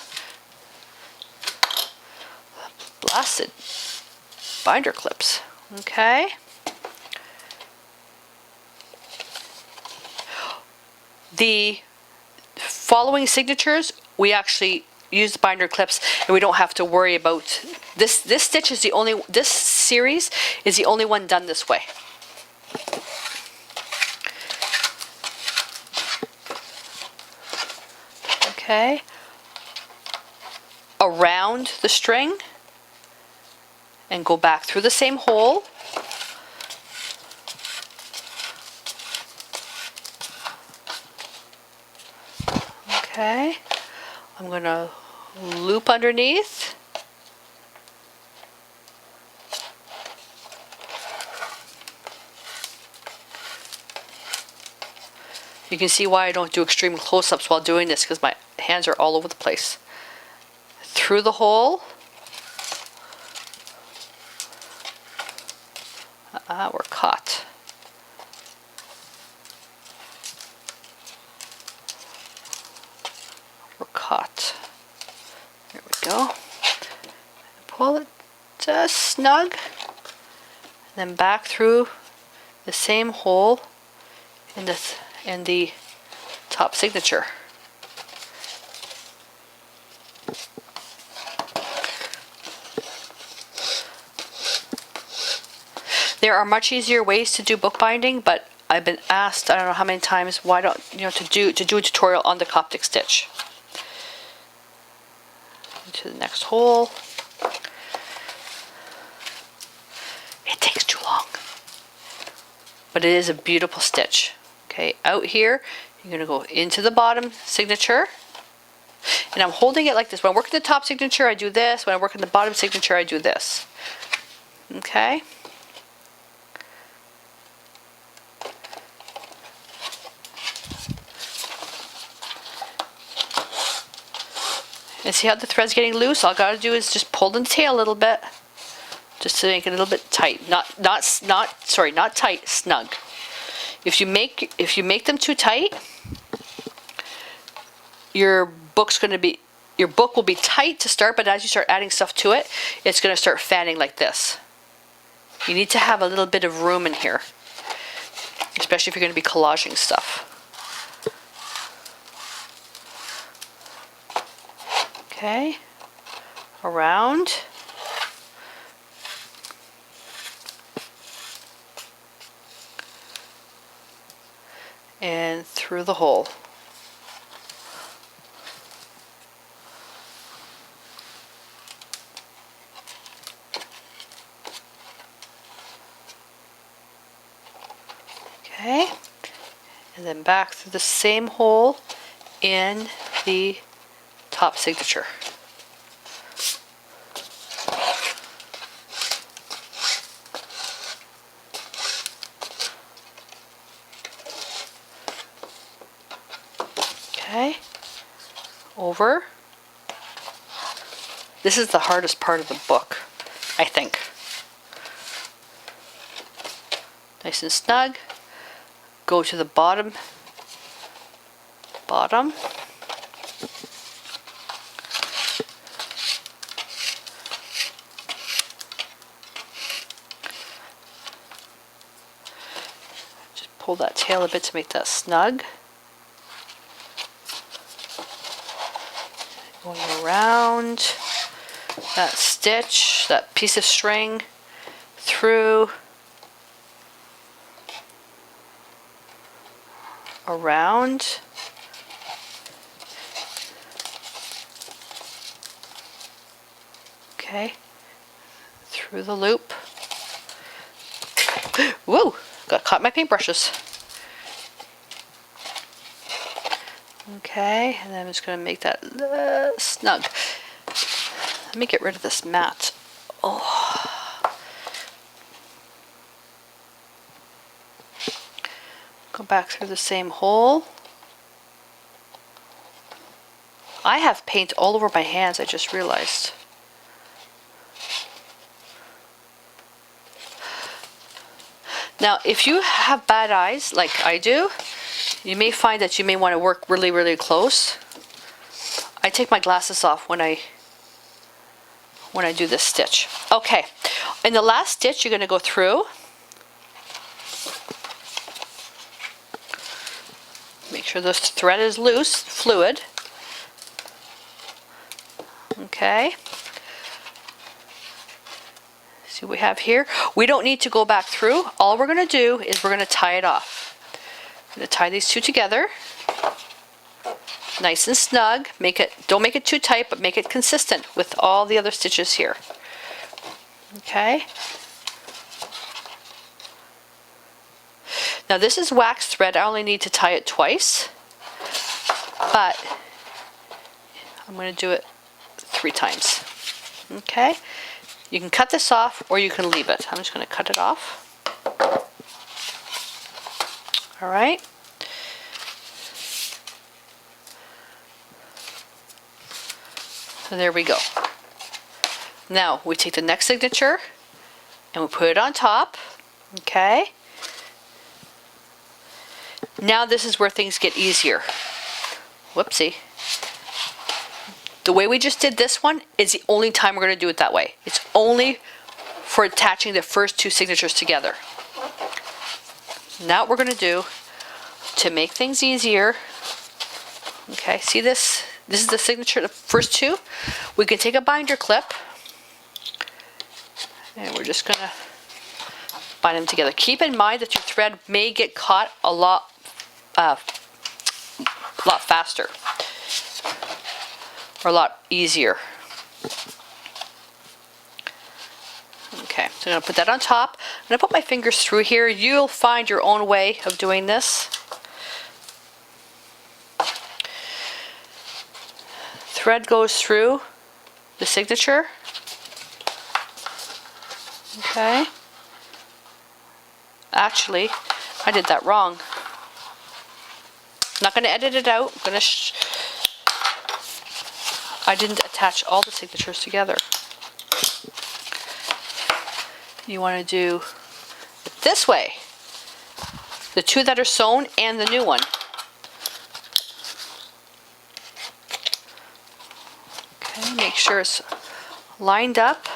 Blasted binder clips. Okay. The following signatures, we actually use the binder clips, and we don't have to worry about this. This stitch is the only. This series is the only one done this way. Okay. Around the string and go back through the same hole. Okay. I'm going to loop underneath. You can see why I don't do extreme close-ups while doing this, because my hands are all over the place. Through the hole. We're caught. We're caught. There we go. Pull it just snug. And then back through the same hole in the top signature. There are much easier ways to do bookbinding, but I've been asked, I don't know how many times, why don't to do a tutorial on the Coptic stitch. Into the next hole. It takes too long, but it is a beautiful stitch. Okay, out here, you're going to go into the bottom signature, and I'm holding it like this. When I work in the top signature, I do this. When I work in the bottom signature, I do this. Okay. And see how the thread's getting loose? All I gotta do is just pull the tail a little bit, just to make it a little bit tight. Not tight, snug. If you make them too tight, your book will be tight to start, but as you start adding stuff to it, it's gonna start fanning like this. You need to have a little bit of room in here, especially if you're gonna be collaging stuff. Okay, around. And through the hole. Okay, and then back through the same hole in the top signature. Okay, over. This is the hardest part of the book, I think. Nice and snug. Go to the bottom. Just pull that tail a bit to make that snug. Going around that stitch, that piece of string, through, around, okay, through the loop. Whoa, got caught in my paintbrushes. Okay, and then I'm just going to make that snug. Let me get rid of this mat. Oh. Go back through the same hole. I have paint all over my hands, I just realized. Now, if you have bad eyes, like I do, you may find that you may want to work really, really close. I take my glasses off when I do this stitch. Okay, in the last stitch, you're going to go through. Make sure the thread is loose, fluid. Okay. See what we have here? We don't need to go back through. All we're going to do is we're going to tie it off. I'm going to tie these two together. Nice and snug. Don't make it too tight, but make it consistent with all the other stitches here. Okay. Now this is wax thread. I only need to tie it twice, but I'm going to do it 3 times. Okay. You can cut this off or you can leave it. I'm just going to cut it off. All right. So there we go. Now we take the next signature and we put it on top. Okay. Now this is where things get easier. Whoopsie. The way we just did this one is the only time we're going to do it that way. It's only for attaching the first 2 signatures together. Now what we're going to do to make things easier, okay, see this? This is the signature, the first 2. We can take a binder clip and we're just going to bind them together. Keep in mind that your thread may get caught a lot faster. Or a lot easier. Okay, so I'm going to put that on top. I'm going to put my fingers through here. You'll find your own way of doing this. Thread goes through the signature. Okay. Actually, I did that wrong. I'm not going to edit it out. I'm going to I didn't attach all the signatures together. You want to do it this way. The 2 that are sewn and the new one. Okay, make sure it's lined up.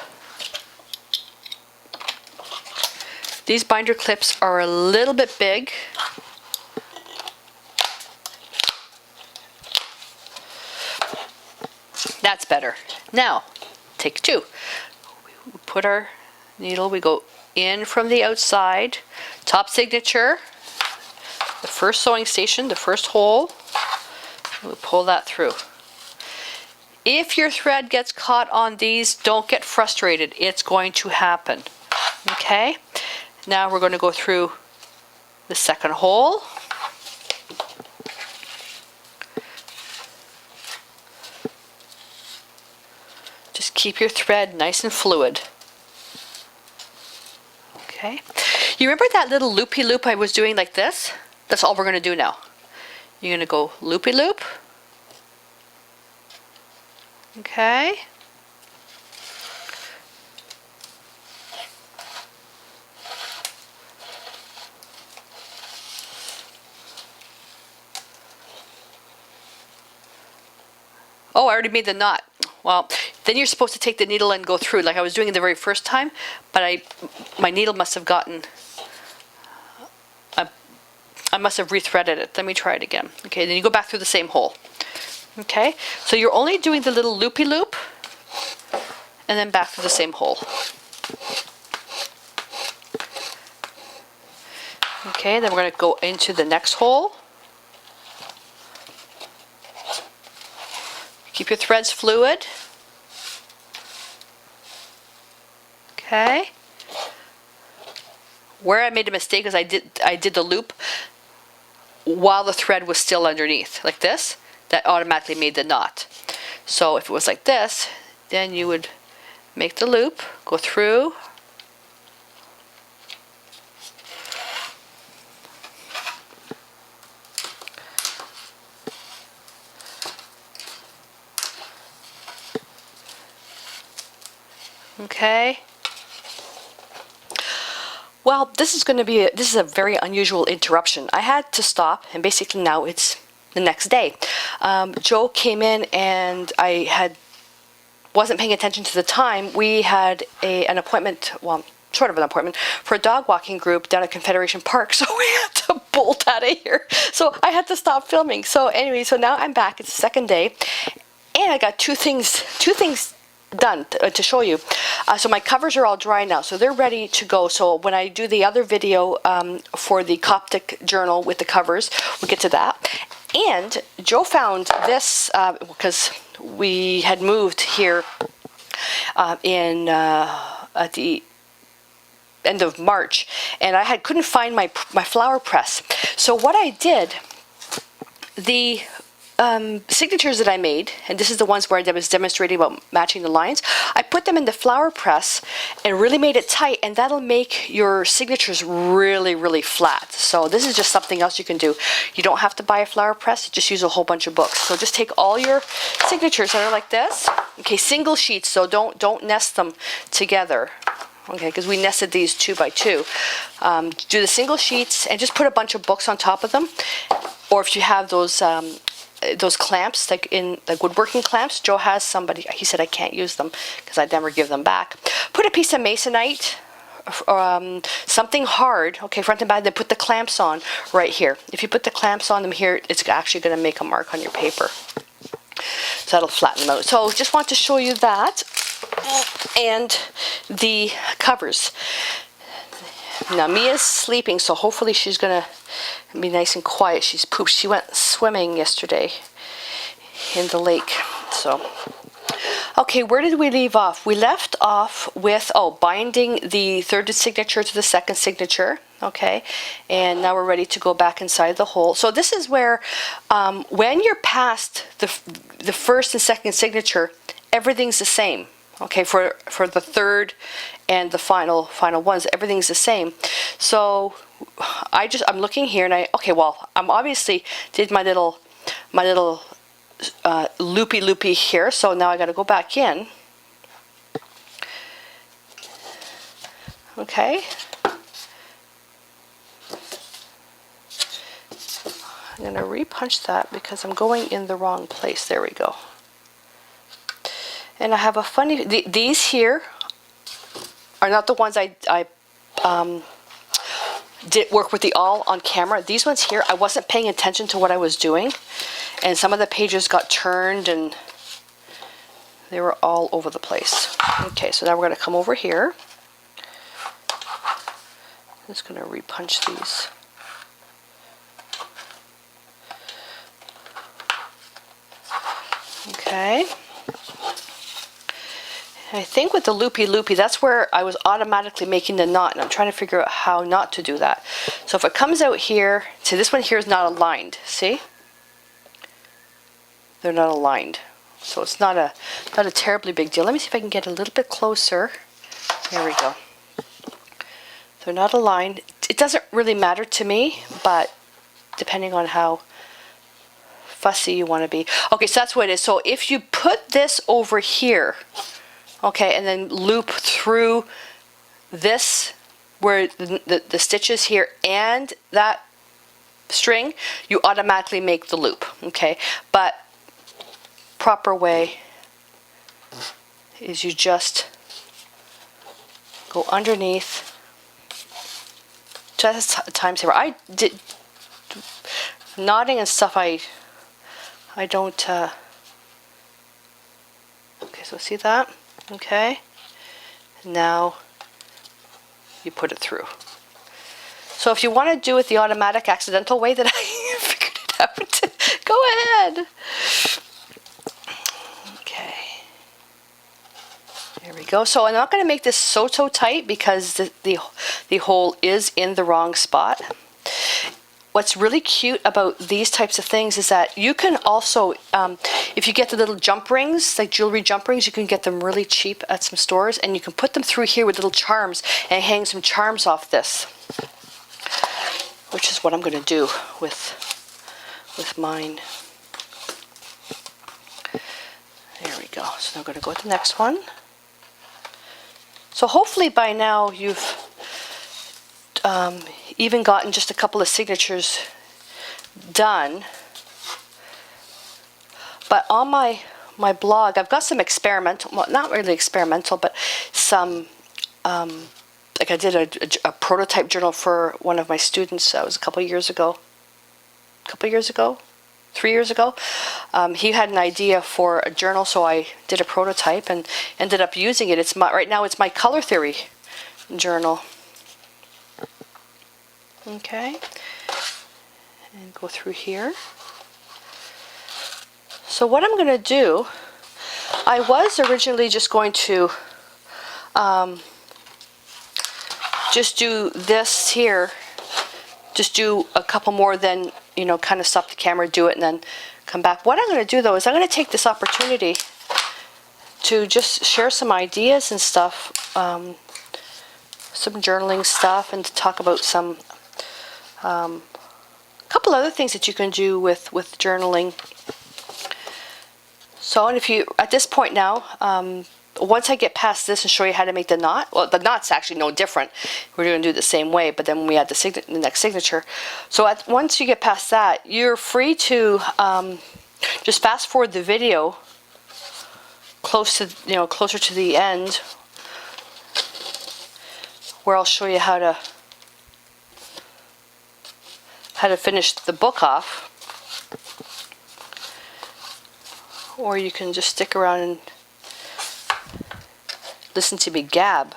These binder clips are a little bit big. That's better. Now, take 2. We put our needle, we go in from the outside, top signature, the first sewing station, the first hole, and we pull that through. If your thread gets caught on these, don't get frustrated. It's going to happen. Okay? Now we're going to go through the second hole. keep your thread nice and fluid. Okay. You remember that little loopy loop I was doing like this? That's all we're going to do now. You're going to go loopy loop. Okay. Oh, I already made the knot. Well, then you're supposed to take the needle and go through like I was doing it the very first time, but my needle must have gotten, I must have rethreaded it. Let me try it again. Okay, then you go back through the same hole. Okay, so you're only doing the little loopy loop and then back through the same hole. Okay, then we're going to go into the next hole. Keep your threads fluid. Okay. Where I made a mistake is I did the loop while the thread was still underneath, like this. That automatically made the knot. So if it was like this, then you would make the loop, go through. Okay. Well, this is a very unusual interruption. I had to stop, and basically now it's the next day. Joe came in, and I wasn't paying attention to the time. We had an appointment, well, sort of an appointment, for a dog walking group down at Confederation Park, so we had to bolt out of here. So I had to stop filming. So anyway, so now I'm back. It's the second day, and I got two things done to show you. So my covers are all dry now, so they're ready to go. So when I do the other video for the Coptic journal with the covers, we'll get to that. And Joe found this because we had moved here at the end of March, and I couldn't find my flower press. So what I did, the signatures that I made, and this is the ones where I was demonstrating about matching the lines, I put them in the flower press and really made it tight, and that'll make your signatures really, really flat. So this is just something else you can do. You don't have to buy a flower press, just use a whole bunch of books. So just take all your signatures that are like this, okay, single sheets, so don't nest them together. Okay, because we nested these 2 by 2. Do the single sheets and just put a bunch of books on top of them. Or if you have those clamps, like woodworking clamps, Joe has somebody, he said I can't use them because I'd never give them back. Put a piece of masonite, something hard, okay, front and back, then put the clamps on right here. If you put the clamps on them here, it's actually going to make a mark on your paper. So that'll flatten them out. So just want to show you that. And the covers. Now Mia's sleeping, so hopefully she's gonna be nice and quiet. She's pooped. She went swimming yesterday in the lake. So okay, where did we leave off? We left off with binding the third signature to the second signature. Okay, and now we're ready to go back inside the hole. So this is where when you're past the first and second signature, everything's the same. Okay, for the third and the final ones, everything's the same. So I'm looking here, and I'm obviously did my little loopy here. So now I got to go back in. Okay. I'm going to repunch that because I'm going in the wrong place. There we go. And I have a funny, these here are not the ones I did work with the all on camera. These ones here, I wasn't paying attention to what I was doing, and some of the pages got turned and they were all over the place. Okay, so now we're going to come over here. I'm just going to repunch these. Okay. I think with the loopy, that's where I was automatically making the knot, and I'm trying to figure out how not to do that. So if it comes out here, see, this one here is not aligned, see? They're not aligned. So it's not a terribly big deal. Let me see if I can get a little bit closer. There we go. They're not aligned. It doesn't really matter to me, but depending on how fussy you want to be. Okay, so that's what it is. So if you put this over here, okay, and then loop through this where the stitches here and that string, you automatically make the loop, okay? But proper way is you just go underneath. Just a time saver. I did knotting and stuff. I don't. Okay, so see that? Okay. Now you put it through. So if you want to do it the automatic accidental way that I figured it out, go ahead. Okay. There we go. So I'm not going to make this so tight because the hole is in the wrong spot. What's really cute about these types of things is that you can also, if you get the little jump rings, like jewelry jump rings, you can get them really cheap at some stores, and you can put them through here with little charms and hang some charms off this, which is what I'm going to do with mine. There we go. So now I'm going to go with the next one. So hopefully by now you've even gotten just a couple of signatures done. But on my blog, I've got some experimental, well, not really experimental, but some, like I did a prototype journal for one of my students. That was a couple of years ago. 3 years ago. He had an idea for a journal, so I did a prototype and ended up using it. Right now it's my color theory journal. Okay, and go through here. So what I'm going to do, I was originally just going to just do this here, just do a couple more, then, you know, kind of stop the camera, do it, and then come back. What I'm going to do though is I'm going to take this opportunity to just share some ideas and stuff, some journaling stuff, and to talk about some couple other things that you can do with journaling. So, and if you, at this point now, once I get past this and show you how to make the knot, well, the knot's actually no different. We're going to do the same way, but then when we add the next signature. So once you get past that, you're free to just fast forward the video closer to the end, where I'll show you how to finish the book off, or you can just stick around and listen to me gab.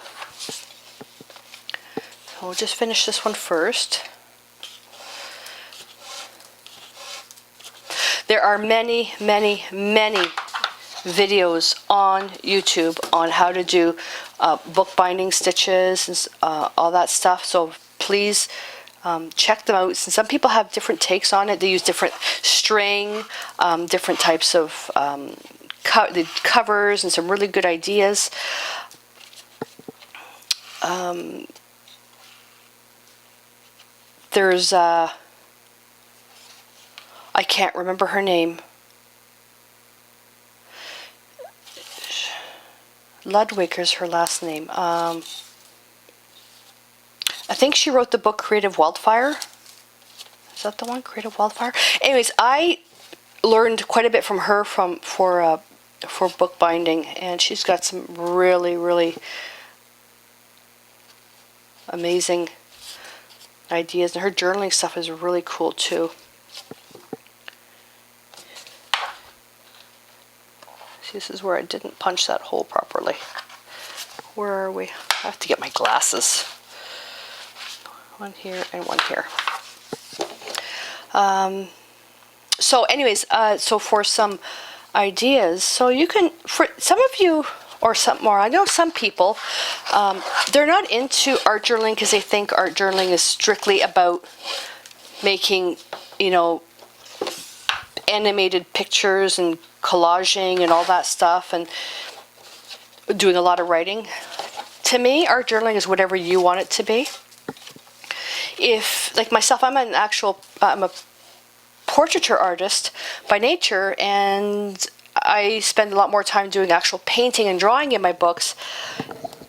So we'll just finish this one first. There are many videos on YouTube on how to do bookbinding stitches and all that stuff, so please check them out. Some people have different takes on it. They use different string, different types of the covers, and some really good ideas. There's I can't remember her name. Ludwig is her last name. I think she wrote the book Creative Wildfire. Is that the one? Creative Wildfire? Anyways, I learned quite a bit from her for bookbinding, and she's got some really amazing ideas, and her journaling stuff is really cool too. See, this is where I didn't punch that hole properly. Where are we? I have to get my glasses. One here and one here. So anyways, so for some ideas, so you can, for some of you, or some more, I know some people, they're not into art journaling because they think art journaling is strictly about making, you know, animated pictures and collaging and all that stuff and doing a lot of writing. To me, art journaling is whatever you want it to be. If, like myself, I'm a portraiture artist by nature, and I spend a lot more time doing actual painting and drawing in my books.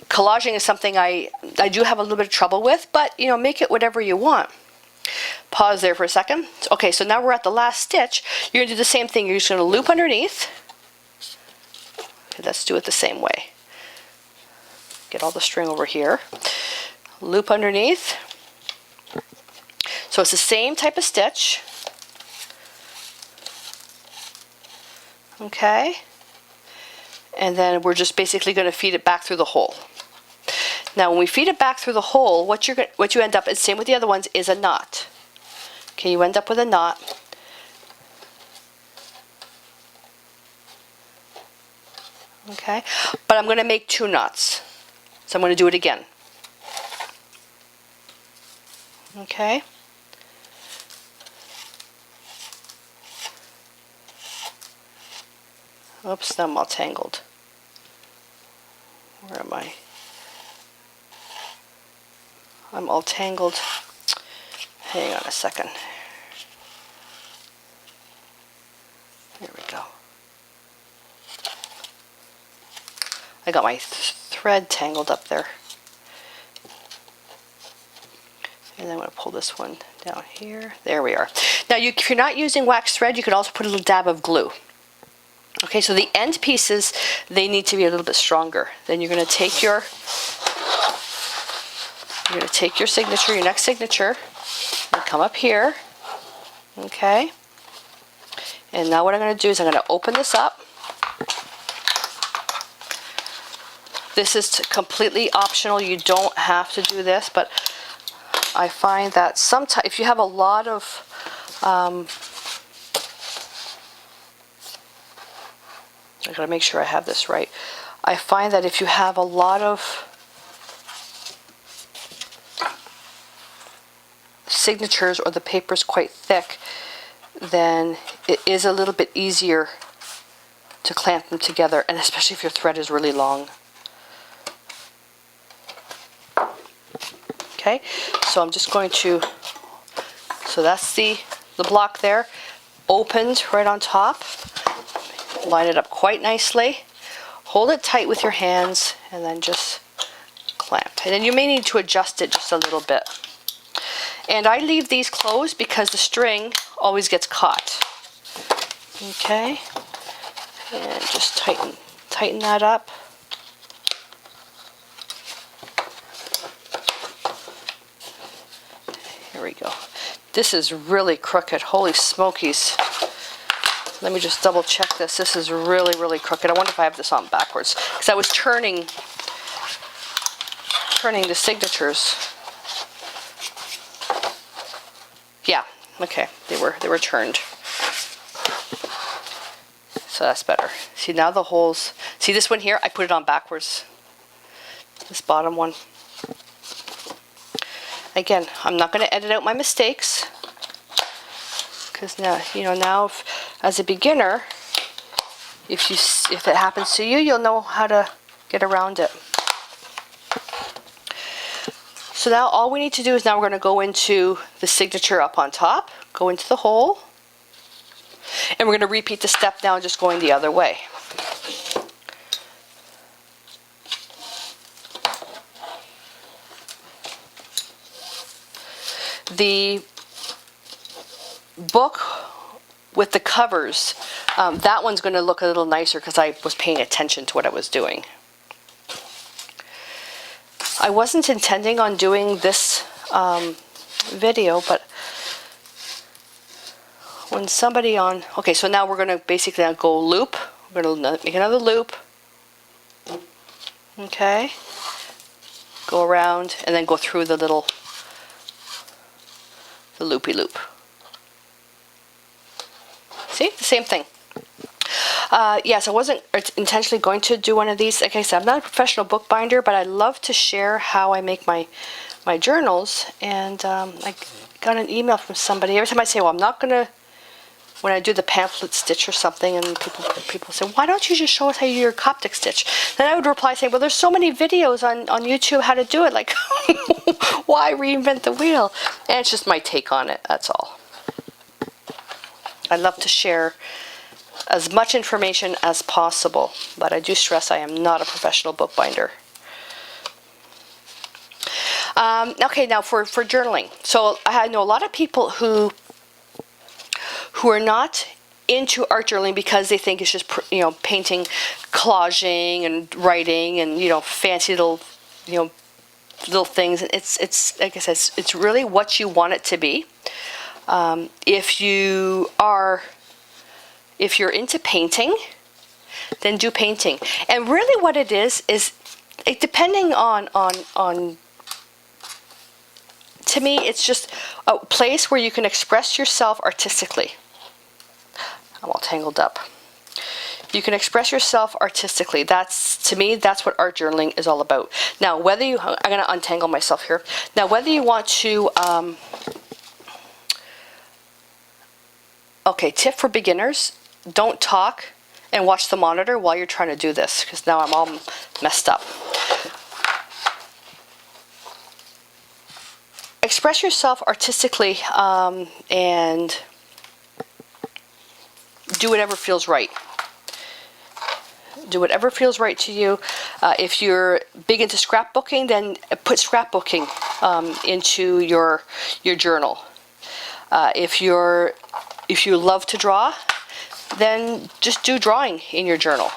Collaging is something I do have a little bit of trouble with, but you know, make it whatever you want. Pause there for a second. Okay, so now we're at the last stitch. You're gonna do the same thing. You're just gonna loop underneath. Okay, let's do it the same way. Get all the string over here. Loop underneath. So it's the same type of stitch. Okay. And then we're just basically going to feed it back through the hole. Now when we feed it back through the hole, what you end up, and same with the other ones, is a knot. Okay, you end up with a knot. Okay, but I'm going to make 2 knots. So I'm going to do it again. Okay. Oops, now I'm all tangled. Where am I? I'm all tangled. Hang on a second. There we go. I got my thread tangled up there. And then I'm going to pull this one down here. There we are. Now, if you're not using wax thread, you could also put a little dab of glue. Okay, so the end pieces, they need to be a little bit stronger. Then you're going to take your signature, your next signature, and come up here. Okay. And now what I'm going to do is I'm going to open this up. This is completely optional. You don't have to do this, but I find that sometimes if you have a lot of I gotta make sure I have this right. I find that if you have a lot of signatures or the paper's quite thick, then it is a little bit easier to clamp them together, and especially if your thread is really long. Okay, so I'm just going to, so that's the block there, opened right on top. Line it up quite nicely. Hold it tight with your hands and then just clamp. And then you may need to adjust it just a little bit. And I leave these closed because the string always gets caught. Okay, and just tighten that up. Here we go. This is really crooked. Holy smokies. Let me just double check this. This is really, really crooked. I wonder if I have this on backwards. Because I was turning the signatures. Yeah, okay. They were turned. So that's better. See, now the holes. See this one here? I put it on backwards. This bottom one. Again, I'm not going to edit out my mistakes. Because now, now as a beginner, if it happens to you, you'll know how to get around it. So now all we need to do is now we're going to go into the signature up on top, go into the hole, and we're going to repeat the step now, just going the other way. The book with the covers, that one's going to look a little nicer because I was paying attention to what I was doing. I wasn't intending on doing this video, but when somebody on, okay, so now we're going to basically now go loop. We're going to make another loop. Okay. Go around and then go through the loopy loop. See, the same thing. Yes, I wasn't intentionally going to do one of these. Like I said, I'm not a professional bookbinder, but I love to share how I make my journals. And I got an email from somebody. Every time I say, well, I'm not going to when I do the pamphlet stitch or something, and people say, why don't you just show us how you do your Coptic stitch? Then I would reply saying, well, there's so many videos on YouTube how to do it. Like, why reinvent the wheel? And it's just my take on it, that's all. I love to share as much information as possible, but I do stress I am not a professional bookbinder. Okay, now for journaling. So I know a lot of people who are not into art journaling because they think it's just, painting, collaging, and writing, and fancy little, little things. It's like I said, it's really what you want it to be. If you're into painting, then do painting. And really, what it is depending on. To me, it's just a place where you can express yourself artistically. I'm all tangled up. You can express yourself artistically. To me, that's what art journaling is all about. Now, I'm going to untangle myself here. Now, whether you want to, okay, tip for beginners, don't talk and watch the monitor while you're trying to do this, because now I'm all messed up. Express yourself artistically and do whatever feels right. Do whatever feels right to you. If you're big into scrapbooking, then put scrapbooking into your journal. If you love to draw, then just do drawing in your journal.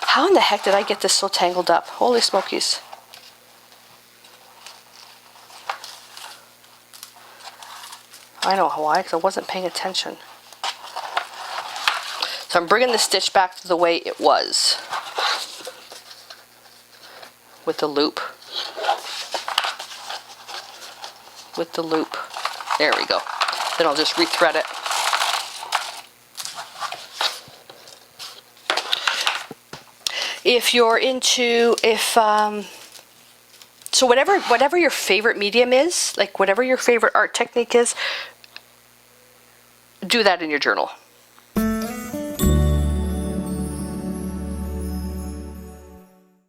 How in the heck did I get this so tangled up? Holy smokies. I know why, because I wasn't paying attention. So I'm bringing the stitch back to the way it was with the loop. With the loop. There we go. Then I'll just rethread it. If you're into, so whatever your favorite medium is, like whatever your favorite art technique is, do that in your journal.